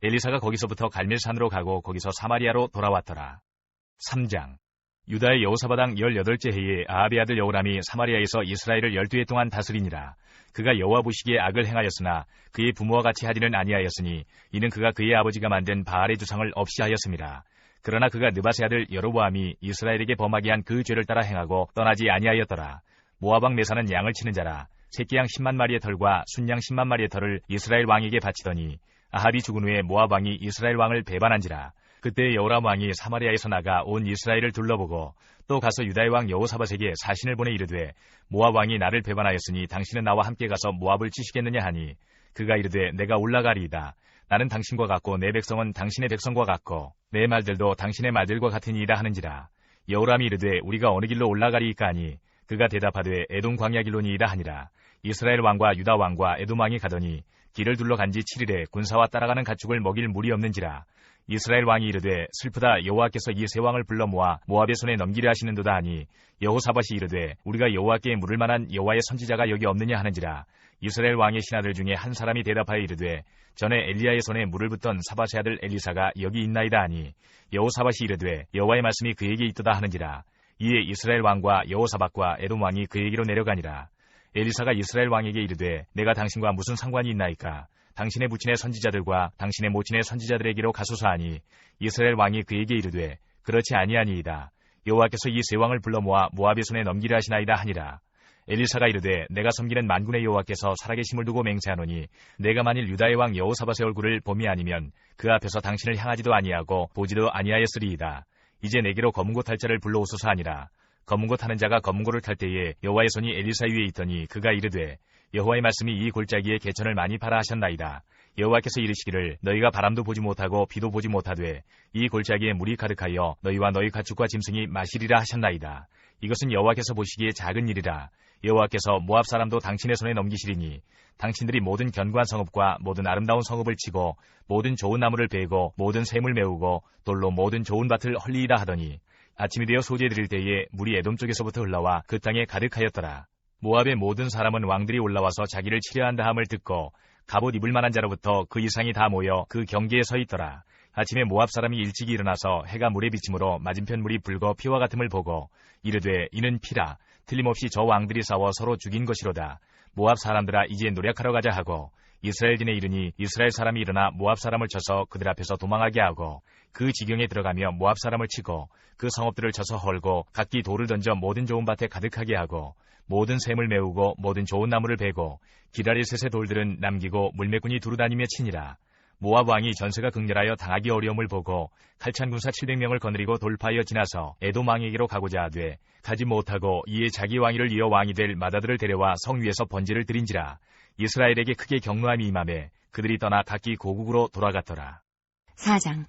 엘리사가 거기서부터 갈멜산으로 가고 거기서 사마리아로 돌아왔더라. 3장. 유다의 여호사밧 왕 18째 해에 아합의 아들 여호람이 사마리아에서 이스라엘을 12해 동안 다스리니라. 그가 여호와 보시기에 악을 행하였으나 그의 부모와 같이 하지는 아니하였으니 이는 그가 그의 아버지가 만든 바알의 주상을 없이 하였음이라. 그러나 그가 느밧의 아들 여로보암이 이스라엘에게 범하게 한 그 죄를 따라 행하고 떠나지 아니하였더라. 모압 왕 메사는 양을 치는 자라. 새끼양 10만 마리의 털과 순양 10만 마리의 털을 이스라엘 왕에게 바치더니 아합이 죽은 후에 모압 왕이 이스라엘 왕을 배반한지라. 그때 여호람 왕이 사마리아에서 나가 온 이스라엘을 둘러보고 또 가서 유다의 왕 여호사밧에게 사신을 보내 이르되 모압 왕이 나를 배반하였으니 당신은 나와 함께 가서 모압을 치시겠느냐 하니 그가 이르되 내가 올라가리이다. 나는 당신과 같고 내 백성은 당신의 백성과 같고 내 말들도 당신의 말들과 같으니이다 하는지라. 여호람이 이르되 우리가 어느 길로 올라가리이까 하니 그가 대답하되 에돔 광야 길로니이다 하니라. 이스라엘 왕과 유다 왕과 에돔 왕이 가더니 길을 둘러간 지 7일에 군사와 따라가는 가축을 먹일 물이 없는지라. 이스라엘 왕이 이르되 슬프다 여호와께서 이 세 왕을 불러 모아 모압의 손에 넘기려 하시는도다 하니 여호사밧이 이르되 우리가 여호와께 물을 만한 여호와의 선지자가 여기 없느냐 하는지라. 이스라엘 왕의 신하들 중에 한 사람이 대답하여 이르되 전에 엘리야의 손에 물을 붓던 사밧의 아들 엘리사가 여기 있나이다 하니 여호사밧이 이르되 여호와의 말씀이 그에게 있도다 하는지라. 이에 이스라엘 왕과 여호사밧과 에돔 왕이 그에게로 내려가니라. 엘리사가 이스라엘 왕에게 이르되 내가 당신과 무슨 상관이 있나이까? 당신의 부친의 선지자들과 당신의 모친의 선지자들에게로 가소서 하니 이스라엘 왕이 그에게 이르되 그렇지 아니하니이다. 여호와께서 이 세 왕을 불러 모아 모압의 손에 넘기려 하시나이다 하니라. 엘리사가 이르되 내가 섬기는 만군의 여호와께서 살아계심을 두고 맹세하노니 내가 만일 유다의 왕 여호사밧의 얼굴을 봄이 아니면 그 앞에서 당신을 향하지도 아니하고 보지도 아니하였으리이다. 이제 내게로 검은고 탈 자를 불러오소서 하니라. 검은고 타는 자가 검은고를 탈 때에 여호와의 손이 엘리사 위에 있더니 그가 이르되 여호와의 말씀이 이 골짜기에 개천을 많이 파라 하셨나이다. 여호와께서 이르시기를 너희가 바람도 보지 못하고 비도 보지 못하되 이 골짜기에 물이 가득하여 너희와 너희 가축과 짐승이 마시리라 하셨나이다. 이것은 여호와께서 보시기에 작은 일이라. 여호와께서 모압 사람도 당신의 손에 넘기시리니 당신들이 모든 견고한 성읍과 모든 아름다운 성읍을 치고 모든 좋은 나무를 베고 모든 샘을 메우고 돌로 모든 좋은 밭을 헐리이다 하더니 아침이 되어 소재 드릴 때에 물이 에돔 쪽에서부터 흘러와 그 땅에 가득하였더라. 모압의 모든 사람은 왕들이 올라와서 자기를 치려한다 함을 듣고 갑옷 입을 만한 자로부터 그 이상이 다 모여 그 경계에 서 있더라. 아침에 모압 사람이 일찍이 일어나서 해가 물에 비침으로 맞은편 물이 붉어 피와 같음을 보고 이르되 이는 피라. 틀림없이 저 왕들이 싸워 서로 죽인 것이로다. 모압 사람들아 이제 노력하러 가자 하고 이스라엘진에 이르니 이스라엘 사람이 일어나 모압 사람을 쳐서 그들 앞에서 도망하게 하고 그 지경에 들어가며 모압 사람을 치고 그 성읍들을 쳐서 헐고 각기 돌을 던져 모든 좋은 밭에 가득하게 하고 모든 샘을 메우고 모든 좋은 나무를 베고 기라리셋의 돌들은 남기고 물매꾼이 두루다니며 치니라. 모압 왕이 전세가 극렬하여 당하기 어려움을 보고 칼찬 군사 700명을 거느리고 돌파하여 지나서 에돔 왕에게로 가고자 하되 가지 못하고 이에 자기 왕위를 이어 왕이 될 마다들을 데려와 성 위에서 번제를 드린지라. 이스라엘에게 크게 경노함이 임하매 그들이 떠나 각기 고국으로 돌아갔더라.
4장.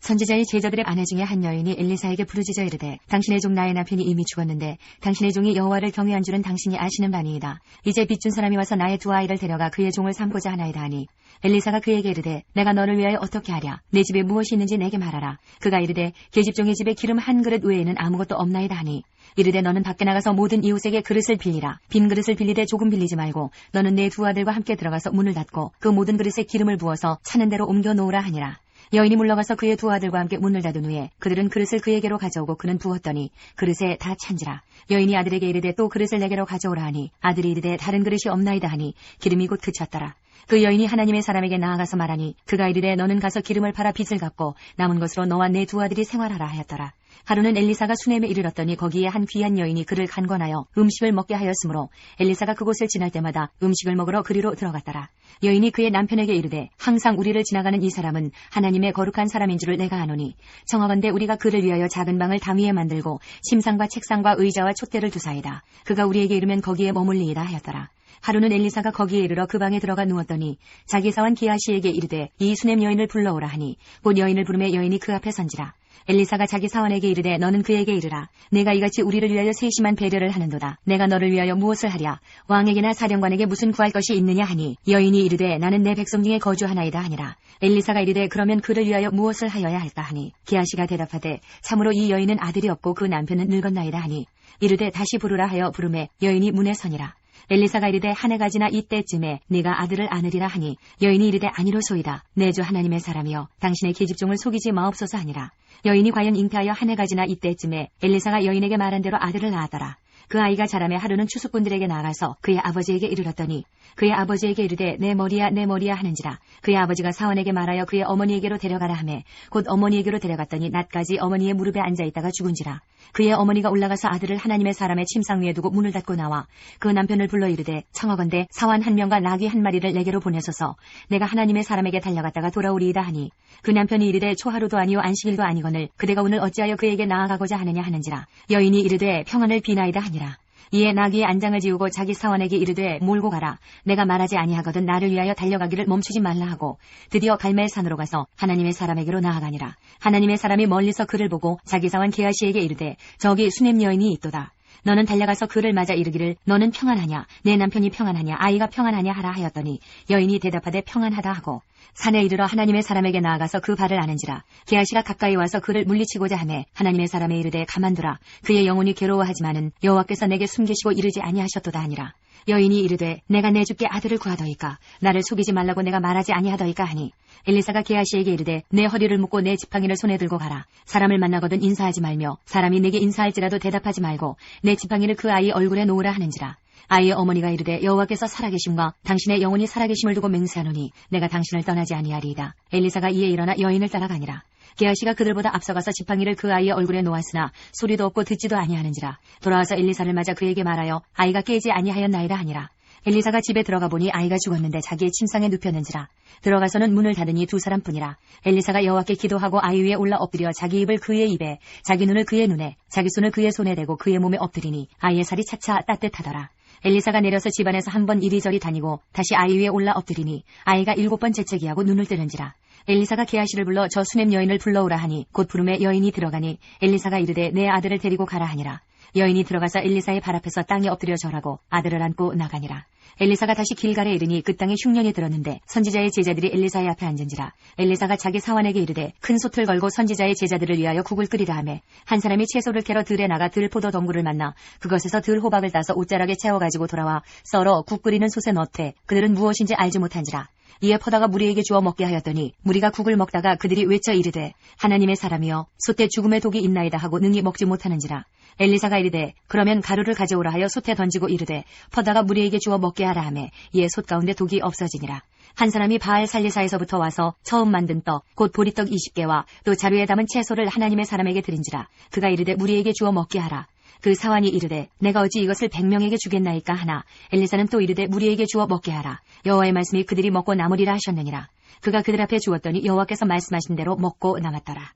선지자의 제자들의 아내 중에 한 여인이 엘리사에게 부르짖어 이르되 당신의 종 나의 남편이 이미 죽었는데 당신의 종이 여호와를 경외한 줄은 당신이 아시는 바니이다. 이제 빚준 사람이 와서 나의 두 아이를 데려가 그의 종을 삼고자 하나이다 하니 엘리사가 그에게 이르되 내가 너를 위하여 어떻게 하랴. 내 집에 무엇이 있는지 내게 말하라. 그가 이르되 계집종의 집에 기름 한 그릇 외에는 아무것도 없나이다 하니 이르되 너는 밖에 나가서 모든 이웃에게 그릇을 빌리라. 빈 그릇을 빌리되 조금 빌리지 말고 너는 내 두 아들과 함께 들어가서 문을 닫고 그 모든 그릇에 기름을 부어서 차는 대로 옮겨 놓으라 하니라. 여인이 물러가서 그의 두 아들과 함께 문을 닫은 후에 그들은 그릇을 그에게로 가져오고 그는 부었더니 그릇에 다 찬지라. 여인이 아들에게 이르되 또 그릇을 내게로 가져오라 하니 아들이 이르되 다른 그릇이 없나이다 하니 기름이 곧 그쳤더라. 그 여인이 하나님의 사람에게 나아가서 말하니 그가 이르되 너는 가서 기름을 팔아 빚을 갚고 남은 것으로 너와 내 두 아들이 생활하라 하였더라. 하루는 엘리사가 수넴에 이르렀더니 거기에 한 귀한 여인이 그를 간권하여 음식을 먹게 하였으므로 엘리사가 그곳을 지날 때마다 음식을 먹으러 그리로 들어갔더라. 여인이 그의 남편에게 이르되 항상 우리를 지나가는 이 사람은 하나님의 거룩한 사람인 줄을 내가 아노니 청하건대 우리가 그를 위하여 작은 방을 담 위에 만들고 침상과 책상과 의자와 촛대를 두사이다. 그가 우리에게 이르면 거기에 머물리이다 하였더라. 하루는 엘리사가 거기에 이르러 그 방에 들어가 누웠더니 자기 사원 기하시에게 이르되 이 수넴 여인을 불러오라 하니 곧 여인을 부르매 여인이 그 앞에 선지라. 엘리사가 자기 사원에게 이르되 너는 그에게 이르라. 내가 이같이 우리를 위하여 세심한 배려를 하는도다. 내가 너를 위하여 무엇을 하랴. 왕에게나 사령관에게 무슨 구할 것이 있느냐 하니 여인이 이르되 나는 내 백성 중에 거주하나이다 하니라. 엘리사가 이르되 그러면 그를 위하여 무엇을 하여야 할까 하니 기하시가 대답하되 참으로 이 여인은 아들이 없고 그 남편은 늙었나이다 하니 이르되 다시 부르라 하여 부르매 여인이 문에 서니라. 엘리사가 이르되 한 해가 지나 이때쯤에 네가 아들을 안으리라 하니 여인이 이르되 아니로소이다. 내 주 하나님의 사람이여 당신의 계집종을 속이지 마옵소서 하니라. 여인이 과연 잉태하여 한 해가 지나 이때쯤에 엘리사가 여인에게 말한 대로 아들을 낳았더라. 그 아이가 자라매 하루는 추수꾼들에게 나가서 그의 아버지에게 이르렀더니 그의 아버지에게 이르되 내 머리야 내 머리야 하는지라. 그의 아버지가 사원에게 말하여 그의 어머니에게로 데려가라 하매 곧 어머니에게로 데려갔더니 낮까지 어머니의 무릎에 앉아있다가 죽은지라. 그의 어머니가 올라가서 아들을 하나님의 사람의 침상 위에 두고 문을 닫고 나와 그 남편을 불러 이르되 청하건대 사원 한 명과 나귀 한 마리를 내게로 보내소서 내가 하나님의 사람에게 달려갔다가 돌아오리이다 하니 그 남편이 이르되 초하루도 아니요 안식일도 아니거늘 그대가 오늘 어찌하여 그에게 나아가고자 하느냐 하는지라. 여인이 이르되 평안을 비나이다 하니라. 이에 나귀의 안장을 지우고 자기 사원에게 이르되 몰고 가라. 내가 말하지 아니하거든 나를 위하여 달려가기를 멈추지 말라 하고 드디어 갈멜산으로 가서 하나님의 사람에게로 나아가니라. 하나님의 사람이 멀리서 그를 보고 자기 사원 게하시에게 이르되 저기 수넴 여인이 있도다. 너는 달려가서 그를 맞아 이르기를 너는 평안하냐 내 남편이 평안하냐 아이가 평안하냐 하라 하였더니 여인이 대답하되 평안하다 하고 산에 이르러 하나님의 사람에게 나아가서 그 발을 아는지라. 게하시가 가까이 와서 그를 물리치고자 하매 하나님의 사람에 이르되 가만두라. 그의 영혼이 괴로워하지만은 여호와께서 내게 숨기시고 이르지 아니하셨도다 하니라. 여인이 이르되 내가 내 주께 아들을 구하더이까 나를 속이지 말라고 내가 말하지 아니하더이까 하니 엘리사가 게하시에게 이르되 내 허리를 묶고 내 지팡이를 손에 들고 가라. 사람을 만나거든 인사하지 말며 사람이 내게 인사할지라도 대답하지 말고 내 지팡이를 그 아이 얼굴에 놓으라 하는지라. 아이의 어머니가 이르되 여호와께서 살아계심과 당신의 영혼이 살아계심을 두고 맹세하노니 내가 당신을 떠나지 아니하리이다. 엘리사가 이에 일어나 여인을 따라가니라. 게하시가 그들보다 앞서가서 지팡이를 그 아이의 얼굴에 놓았으나 소리도 없고 듣지도 아니하는지라. 돌아와서 엘리사를 맞아 그에게 말하여 아이가 깨지 아니하였나이다 하니라. 엘리사가 집에 들어가 보니 아이가 죽었는데 자기의 침상에 눕혔는지라. 들어가서는 문을 닫으니 두 사람뿐이라. 엘리사가 여호와께 기도하고 아이 위에 올라 엎드려 자기 입을 그의 입에, 자기 눈을 그의 눈에, 자기 손을 그의 손에 대고 그의 몸에 엎드리니 아이의 살이 차차 따뜻하더라. 엘리사가 내려서 집안에서 한 번 이리저리 다니고 다시 아이 위에 올라 엎드리니 아이가 7번 재채기하고 눈을 뜨는지라. 엘리사가 게하시를 불러 저 수냄 여인을 불러오라 하니 곧 부름에 여인이 들어가니 엘리사가 이르되 내 아들을 데리고 가라 하니라. 여인이 들어가서 엘리사의 발 앞에서 땅에 엎드려 절하고 아들을 안고 나가니라. 엘리사가 다시 길갈에 이르니 그 땅에 흉년이 들었는데 선지자의 제자들이 엘리사의 앞에 앉은지라. 엘리사가 자기 사환에게 이르되 큰 솥을 걸고 선지자의 제자들을 위하여 국을 끓이라 하매 한 사람이 채소를 캐러 들에 나가 들포도 덩굴을 만나 그것에서 들호박을 따서 옷자락에 채워가지고 돌아와 썰어 국 끓이는 솥에 넣되 그들은 무엇인지 알지 못한지라. 이에 퍼다가 무리에게 주어 먹게 하였더니 무리가 국을 먹다가 그들이 외쳐 이르되 하나님의 사람이여 솥에 죽음의 독이 있나이다 하고 능히 먹지 못하는지라. 엘리사가 이르되 그러면 가루를 가져오라 하여 솥에 던지고 이르되 퍼다가 무리에게 주어 먹게 하라 하매 이에 솥 가운데 독이 없어지니라. 한 사람이 바알 살리사에서부터 와서 처음 만든 떡 곧 보리떡 20개와 또 자루에 담은 채소를 하나님의 사람에게 드린지라. 그가 이르되 무리에게 주어 먹게 하라. 그 사환이 이르되 내가 어찌 이것을 100명에게 주겠나이까 하나 엘리사는 또 이르되 무리에게 주어 먹게 하라. 여호와의 말씀이 그들이 먹고 남으리라 하셨느니라. 그가 그들 앞에 주었더니 여호와께서 말씀하신 대로 먹고 남았더라.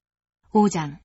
5장.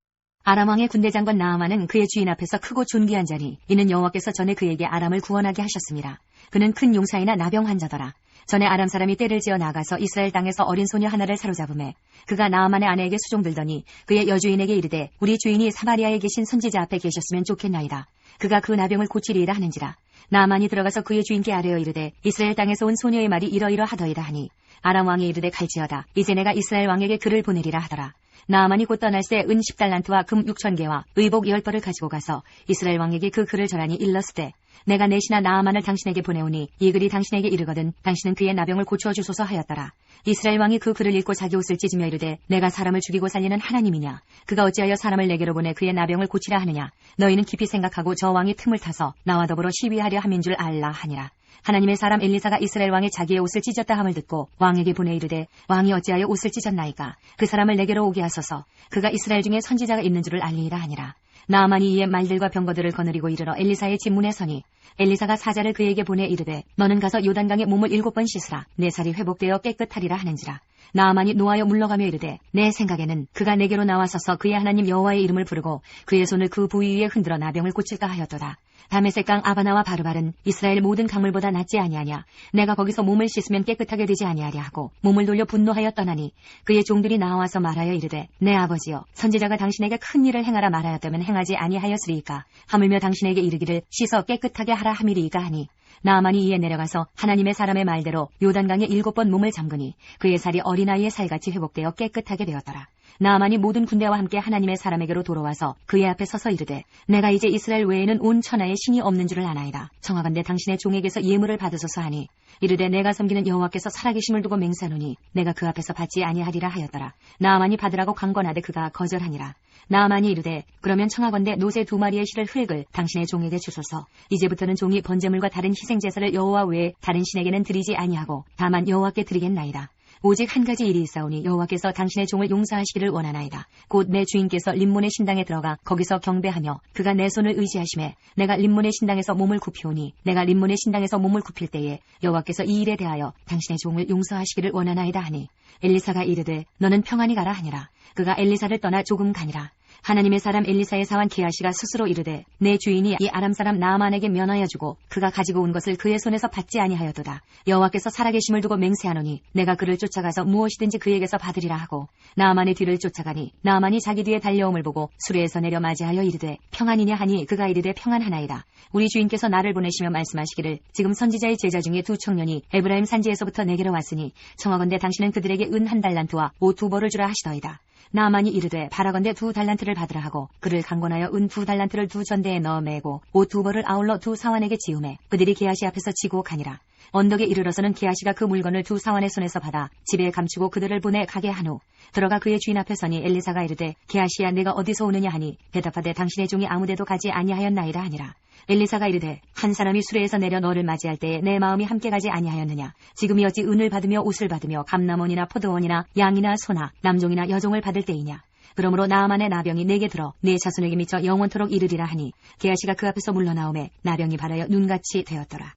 아람 왕의 군대 장관 나아만은 그의 주인 앞에서 크고 존귀한 자니 이는 여호와께서 전에 그에게 아람을 구원하게 하셨습니다. 그는 큰 용사이나 나병 환자더라. 전에 아람 사람이 떼를 지어 나가서 이스라엘 땅에서 어린 소녀 하나를 사로잡으매 그가 나아만의 아내에게 수종들더니 그의 여주인에게 이르되 우리 주인이 사마리아에 계신 선지자 앞에 계셨으면 좋겠나이다. 그가 그 나병을 고치리이다 하는지라. 나아만이 들어가서 그의 주인께 아뢰어 이르되 이스라엘 땅에서 온 소녀의 말이 이러이러하더이다 하니 아람 왕이 이르되 갈지어다. 이제 내가 이스라엘 왕에게 글을 보내리라 하더라. 나아만이 곧 떠날새 은 10달란트와 금 6,000개와 의복 10벌을 가지고 가서 이스라엘 왕에게 그 글을 전하니 일렀으되 내가 내 신하 나아만을 당신에게 보내오니 이 글이 당신에게 이르거든 당신은 그의 나병을 고쳐주소서 하였더라. 이스라엘 왕이 그 글을 읽고 자기 옷을 찢으며 이르되 내가 사람을 죽이고 살리는 하나님이냐. 그가 어찌하여 사람을 내게로 보내 그의 나병을 고치라 하느냐. 너희는 깊이 생각하고 저 왕이 틈을 타서 나와 더불어 시위하려 함인 줄 알라 하니라. 하나님의 사람 엘리사가 이스라엘 왕이 자기의 옷을 찢었다 함을 듣고 왕에게 보내 이르되 왕이 어찌하여 옷을 찢었나이까. 그 사람을 내게로 오게 하소서. 그가 이스라엘 중에 선지자가 있는 줄을 알리이다 하니라. 나아만이 이에 말들과 병거들을 거느리고 이르러 엘리사의 집 문에 서니 엘리사가 사자를 그에게 보내 이르되 너는 가서 요단강에 몸을 7번 씻으라. 내 살이 회복되어 깨끗하리라 하는지라. 나아만이 노하여 물러가며 이르되 내 생각에는 그가 내게로 나와서서 그의 하나님 여호와의 이름을 부르고 그의 손을 그 부위 위에 흔들어 나병을 고칠까 하였도다. 다메섹강 아바나와 바르발은 이스라엘 모든 강물보다 낫지 아니하냐. 내가 거기서 몸을 씻으면 깨끗하게 되지 아니하랴 하고 몸을 돌려 분노하여 떠나니 그의 종들이 나와서 말하여 이르되 내 아버지여 선지자가 당신에게 큰 일을 행하라 말하였다면 행하지 아니하였으리이까. 하물며 당신에게 이르기를 씻어 깨끗하게 하라 함이리이까 하니 나아만이 이에 내려가서 하나님의 사람의 말대로 요단강에 7번 몸을 잠그니 그의 살이 어린아이의 살같이 회복되어 깨끗하게 되었더라. 나아만이 모든 군대와 함께 하나님의 사람에게로 돌아와서 그의 앞에 서서 이르되 내가 이제 이스라엘 외에는 온 천하에 신이 없는 줄을 아나이다. 청하건대 당신의 종에게서 예물을 받으소서 하니 이르되 내가 섬기는 여호와께서 살아계심을 두고 맹세하노니 내가 그 앞에서 받지 아니하리라 하였더라. 나아만이 받으라고 강권하되 그가 거절하니라. 나아만이 이르되 그러면 청하건대 노새 2마리의 실을 흙을 당신의 종에게 주소서. 이제부터는 종이 번제물과 다른 희생제사를 여호와 외에 다른 신에게는 드리지 아니하고 다만 여호와께 드리겠나이다. 오직 한 가지 일이 있사오니 여호와께서 당신의 종을 용서하시기를 원하나이다. 곧 내 주인께서 림몬의 신당에 들어가 거기서 경배하며 그가 내 손을 의지하심에 내가 림몬의 신당에서 몸을 굽히오니 내가 림몬의 신당에서 몸을 굽힐 때에 여호와께서 이 일에 대하여 당신의 종을 용서하시기를 원하나이다 하니 엘리사가 이르되 너는 평안히 가라 하니라. 그가 엘리사를 떠나 조금 가니라. 하나님의 사람 엘리사의 사환 게하시가 스스로 이르되 내 주인이 이 아람 사람 나아만에게 면하여 주고 그가 가지고 온 것을 그의 손에서 받지 아니하였도다. 여호와께서 살아계심을 두고 맹세하노니 내가 그를 쫓아가서 무엇이든지 그에게서 받으리라 하고 나아만의 뒤를 쫓아가니 나아만이 자기 뒤에 달려옴을 보고 수레에서 내려 맞이하여 이르되 평안이냐 하니 그가 이르되 평안하나이다. 우리 주인께서 나를 보내시며 말씀하시기를 지금 선지자의 제자 중에 2 청년이 에브라임 산지에서부터 내게로 왔으니 청하건대 당신은 그들에게 은 1달란트와 옷 2벌을 주라 하시더이다. 나아만이 이르되 바라건대 2 달란트를 받으라 하고 그를 강권하여 은 2 달란트를 2 전대에 넣어 매고 옷 2벌을 아울러 2 사환에게 지우매 그들이 게하시 앞에서 지고 가니라. 언덕에 이르러서는 게하시가 그 물건을 2 사환의 손에서 받아 집에 감추고 그들을 보내 가게 한 후 들어가 그의 주인 앞에 서니 엘리사가 이르되 게하시야 내가 어디서 오느냐 하니 대답하되 당신의 종이 아무데도 가지 아니하였나이다 하니라. 엘리사가 이르되 한 사람이 수레에서 내려 너를 맞이할 때에 내 마음이 함께 가지 아니하였느냐. 지금이 어찌 은을 받으며 옷을 받으며 감남원이나 포도원이나 양이나 소나 남종이나 여종을 받을 때이냐. 그러므로 나아만의 나병이 내게 들어 내 자손에게 미쳐 영원토록 이르리라 하니 게하시가 그 앞에서 물러나오매 나병이 발하여 눈같이 되었더라.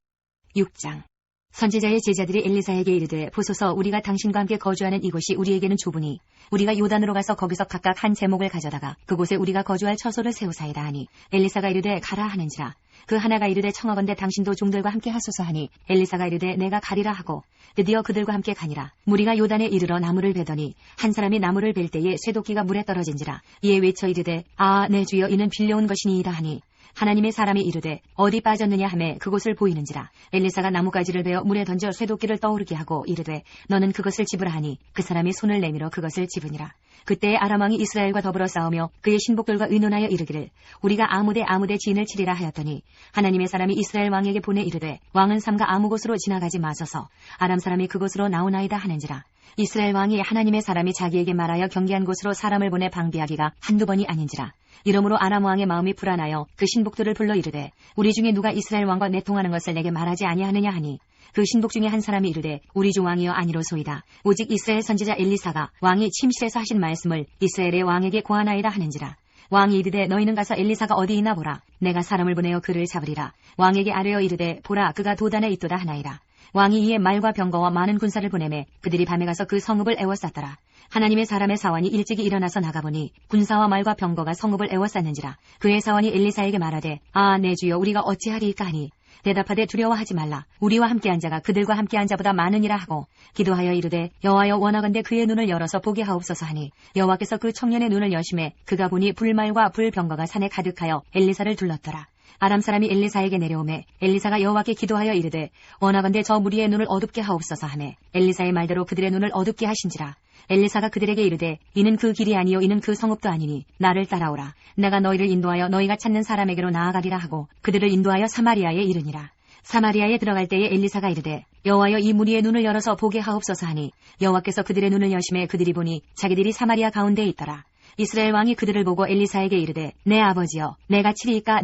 6장. 선지자의 제자들이 엘리사에게 이르되 보소서 우리가 당신과 함께 거주하는 이곳이 우리에게는 좁으니 우리가 요단으로 가서 거기서 각각 한 제목을 가져다가 그곳에 우리가 거주할 처소를 세우사이다 하니 엘리사가 이르되 가라 하는지라. 그 하나가 이르되 청하건대 당신도 종들과 함께 하소서 하니 엘리사가 이르되 내가 가리라 하고 드디어 그들과 함께 가니라. 무리가 요단에 이르러 나무를 베더니 한 사람이 나무를 벨 때에 쇠도끼가 물에 떨어진지라. 이에 외쳐 이르되 아 내 주여 이는 빌려온 것이니이다 하니 하나님의 사람이 이르되 어디 빠졌느냐 하매 그곳을 보이는지라. 엘리사가 나무가지를 베어 물에 던져 쇠도끼를 떠오르게 하고 이르되 너는 그것을 집으라 하니 그 사람이 손을 내밀어 그것을 집으니라. 그때에 아람 왕이 이스라엘과 더불어 싸우며 그의 신복들과 의논하여 이르기를 우리가 아무 대 진을 치리라 하였더니 하나님의 사람이 이스라엘 왕에게 보내 이르되 왕은 삼가 아무 곳으로 지나가지 마소서 아람 사람이 그곳으로 나오나이다 하는지라. 이스라엘 왕이 하나님의 사람이 자기에게 말하여 경계한 곳으로 사람을 보내 방비하기가 한두 번이 아닌지라. 이러므로 아람 왕의 마음이 불안하여 그 신복들을 불러 이르되 우리 중에 누가 이스라엘 왕과 내통하는 것을 내게 말하지 아니하느냐 하니 그 신복 중에 한 사람이 이르되 우리 주 왕이여 아니로소이다. 오직 이스라엘 선지자 엘리사가 왕이 침실에서 하신 말씀을 이스라엘의 왕에게 고하나이다 하는지라. 왕이 이르되 너희는 가서 엘리사가 어디 있나 보라. 내가 사람을 보내어 그를 잡으리라. 왕에게 아뢰어 이르되 보라 그가 도단에 있도다 하나이다. 왕이 이에 말과 병거와 많은 군사를 보내매 그들이 밤에 가서 그 성읍을 에워쌌더라. 하나님의 사람의 사원이 일찍이 일어나서 나가보니 군사와 말과 병거가 성읍을 에워쌌는지라. 그의 사원이 엘리사에게 말하되 아 내 주여 우리가 어찌하리이까 하니 대답하되 두려워하지 말라. 우리와 함께한 자가 그들과 함께한 자보다 많으니라 하고 기도하여 이르되 여호와여 원하건대 그의 눈을 열어서 보게 하옵소서 하니 여호와께서 그 청년의 눈을 여심해 그가 보니 불말과 불병거가 산에 가득하여 엘리사를 둘렀더라. 아람 사람이 엘리사에게 내려오매 엘리사가 여호와께 기도하여 이르되 원하건대 저 무리의 눈을 어둡게 하옵소서 하매 엘리사의 말대로 그들의 눈을 어둡게 하신지라. 엘리사가 그들에게 이르되 이는 그 길이 아니요 이는 그 성읍도 아니니 나를 따라오라. 내가 너희를 인도하여 너희가 찾는 사람에게로 나아가리라 하고 그들을 인도하여 사마리아에 이르니라. 사마리아에 들어갈 때에 엘리사가 이르되 여호와여 이 무리의 눈을 열어서 보게 하옵소서 하니 여호와께서 그들의 눈을 여심해 그들이 보니 자기들이 사마리아 가운데에 있더라. 이스라엘 왕이 그들을 보고 엘리사에게 이르되 내 아버지여 내가 치리이까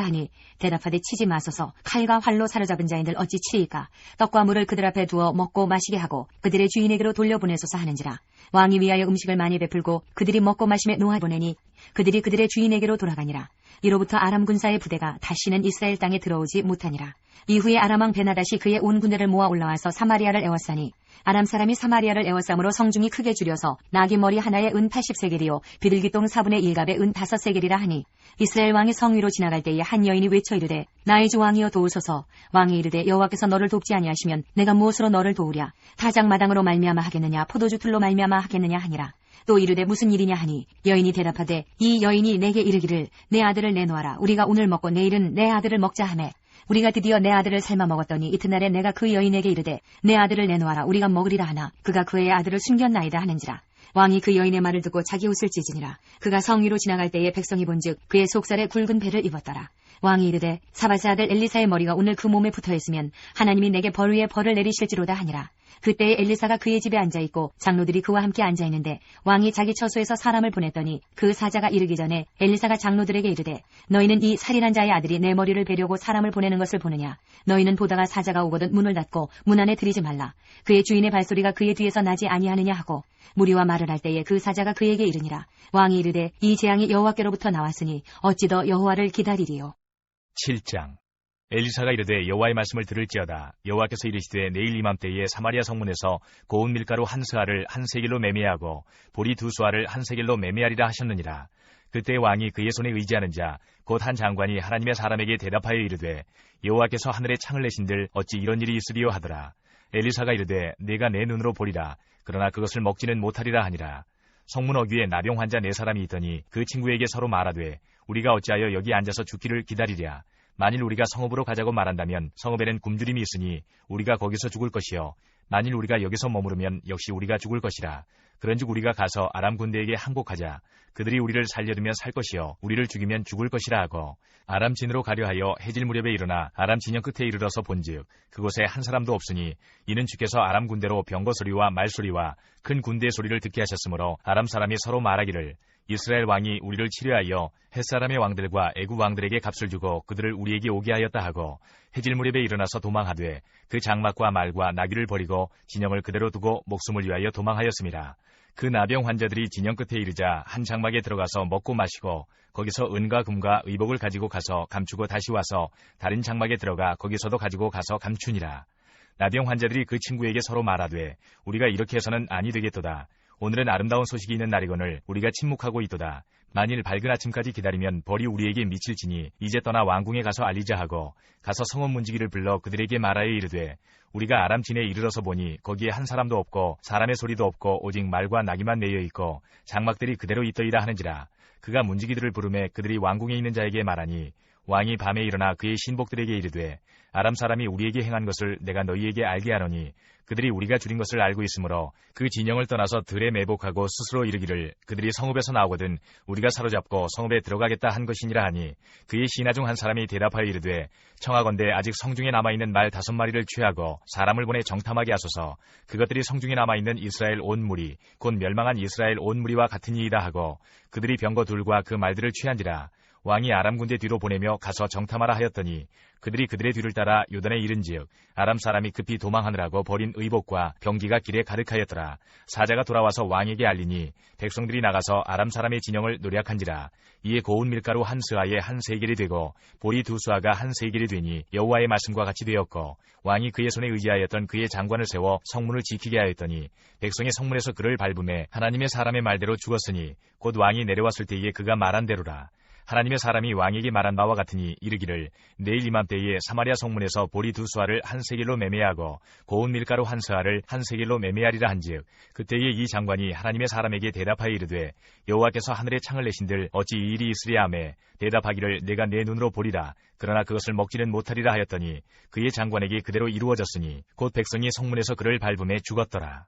하니 대답하되 치지 마소서. 칼과 활로 사로잡은 자인들 어찌 치리이까. 떡과 물을 그들 앞에 두어 먹고 마시게 하고 그들의 주인에게로 돌려보내소서 하는지라. 왕이 위하여 음식을 많이 베풀고 그들이 먹고 마심에 놓아보내니 그들이 그들의 주인에게로 돌아가니라. 이로부터 아람 군사의 부대가 다시는 이스라엘 땅에 들어오지 못하니라. 이후에 아람 왕 베나닷이 그의 온 군대를 모아 올라와서 사마리아를 에워싸니 아람 사람이 사마리아를 에워싸므로 성중이 크게 줄여서 나귀 머리 하나에 은 80세겔이요 비둘기똥 4분의 1갑에 은 5세겔이라 하니 이스라엘 왕이 성 위로 지나갈 때에 한 여인이 외쳐 이르되 나의 주 왕이여 도우소서. 왕이 이르되 여호와께서 너를 돕지 아니하시면 내가 무엇으로 너를 도우랴. 타작마당으로 말미암아 하겠느냐 포도주 틀로 말미암아 하겠느냐 하니라. 또 이르되 무슨 일이냐 하니 여인이 대답하되 이 여인이 내게 이르기를 내 아들을 내놓아라. 우리가 오늘 먹고 내일은 내 아들을 먹자 하매 우리가 드디어 내 아들을 삶아 먹었더니 이튿날에 내가 그 여인에게 이르되 내 아들을 내놓아라. 우리가 먹으리라 하나 그가 그의 아들을 숨겼나이다 하는지라. 왕이 그 여인의 말을 듣고 자기 옷을 찢으니라. 그가 성 위로 지나갈 때에 백성이 본즉 그의 속살에 굵은 배를 입었더라. 왕이 이르되 사밧의 아들 엘리사의 머리가 오늘 그 몸에 붙어있으면 하나님이 내게 벌 위에 벌을 내리실지로다 하니라. 그때에 엘리사가 그의 집에 앉아있고 장로들이 그와 함께 앉아있는데 왕이 자기 처소에서 사람을 보냈더니 그 사자가 이르기 전에 엘리사가 장로들에게 이르되 너희는 이 살인한 자의 아들이 내 머리를 베려고 사람을 보내는 것을 보느냐. 너희는 보다가 사자가 오거든 문을 닫고 문 안에 들이지 말라. 그의 주인의 발소리가 그의 뒤에서 나지 아니하느냐 하고 무리와 말을 할 때에 그 사자가 그에게 이르니라. 왕이 이르되 이 재앙이 여호와께로부터 나왔으니 어찌 더 여호와를 기다리리요.
7장. 엘리사가 이르되 여호와의 말씀을 들을지어다. 여호와께서 이르시되 내일 이맘때에 사마리아 성문에서 고운 밀가루 한 스아를 한 세겔로 매매하고 보리 두 수아를 한 세겔로 매매하리라 하셨느니라. 그때 왕이 그의 손에 의지하는 자 곧 한 장관이 하나님의 사람에게 대답하여 이르되 여호와께서 하늘에 창을 내신들 어찌 이런 일이 있으리요 하더라. 엘리사가 이르되 내가 내 눈으로 보리라. 그러나 그것을 먹지는 못하리라 하니라. 성문 어귀에 나병 환자 4사람이 있더니 그 친구에게 서로 말하되 우리가 어찌하여 여기 앉아서 죽기를 기다리랴. 만일 우리가 성읍으로 가자고 말한다면 성읍에는 굶주림이 있으니 우리가 거기서 죽을 것이요 만일 우리가 여기서 머무르면 역시 우리가 죽을 것이라. 그런즉 우리가 가서 아람 군대에게 항복하자. 그들이 우리를 살려두면 살 것이요 우리를 죽이면 죽을 것이라 하고 아람 진으로 가려 하여 해질 무렵에 일어나 아람 진영 끝에 이르러서 본즉 그곳에 한 사람도 없으니 이는 주께서 아람 군대로 병거 소리와 말 소리와 큰 군대의 소리를 듣게 하셨으므로 아람 사람이 서로 말하기를 이스라엘 왕이 우리를 치료하여 햇사람의 왕들과 애굽 왕들에게 값을 주고 그들을 우리에게 오게 하였다 하고 해질 무렵에 일어나서 도망하되 그 장막과 말과 나귀를 버리고 진영을 그대로 두고 목숨을 위하여 도망하였습니다. 그 나병 환자들이 진영 끝에 이르자 한 장막에 들어가서 먹고 마시고 거기서 은과 금과 의복을 가지고 가서 감추고 다시 와서 다른 장막에 들어가 거기서도 가지고 가서 감추니라. 나병 환자들이 그 친구에게 서로 말하되 우리가 이렇게 해서는 아니 되겠도다. 오늘은 아름다운 소식이 있는 날이거늘 우리가 침묵하고 있도다. 만일 밝은 아침까지 기다리면 벌이 우리에게 미칠지니 이제 떠나 왕궁에 가서 알리자 하고 가서 성읍 문지기를 불러 그들에게 말하여 이르되 우리가 아람 진에 이르러서 보니 거기에 한 사람도 없고 사람의 소리도 없고 오직 말과 나귀만 매여 있고 장막들이 그대로 있더이다 하는지라. 그가 문지기들을 부르매 그들이 왕궁에 있는 자에게 말하니 왕이 밤에 일어나 그의 신복들에게 이르되 아람 사람이 우리에게 행한 것을 내가 너희에게 알게 하노니 그들이 우리가 줄인 것을 알고 있으므로 그 진영을 떠나서 들에 매복하고 스스로 이르기를 그들이 성읍에서 나오거든 우리가 사로잡고 성읍에 들어가겠다 한 것이니라 하니 그의 신하 중 한 사람이 대답하여 이르되 청하건대 아직 성중에 남아있는 말 5마리를 취하고 사람을 보내 정탐하게 하소서. 그것들이 성중에 남아있는 이스라엘 온 무리 곧 멸망한 이스라엘 온 무리와 같으니이다 하고 그들이 병거 둘과 그 말들을 취한지라. 왕이 아람 군대 뒤로 보내며 가서 정탐하라 하였더니 그들이 그들의 뒤를 따라 요단에 이른지역 아람 사람이 급히 도망하느라고 버린 의복과 병기가 길에 가득하였더라. 사자가 돌아와서 왕에게 알리니 백성들이 나가서 아람 사람의 진영을 노략한지라. 이에 고운 밀가루 한 스아에 한 세겔이 되고 보리 2수아가 한 세겔이 되니 여호와의 말씀과 같이 되었고 왕이 그의 손에 의지하였던 그의 장관을 세워 성문을 지키게 하였더니 백성의 성문에서 그를 밟음에 하나님의 사람의 말대로 죽었으니 곧 왕이 내려왔을 때에 그가 말한 대로라. 하나님의 사람이 왕에게 말한 바와 같으니 이르기를 내일 이맘때에 사마리아 성문에서 보리 2수아를 한 세겔로 매매하고 고운 밀가루 한 스아를 한 세겔로 매매하리라 한즉 그때에 이 장관이 하나님의 사람에게 대답하여 이르되 여호와께서 하늘에 창을 내신들 어찌 이 일이 있으랴 하매 대답하기를 내가 내 눈으로 보리라. 그러나 그것을 먹지는 못하리라 하였더니 그의 장관에게 그대로 이루어졌으니 곧 백성이 성문에서 그를 밟음에 죽었더라.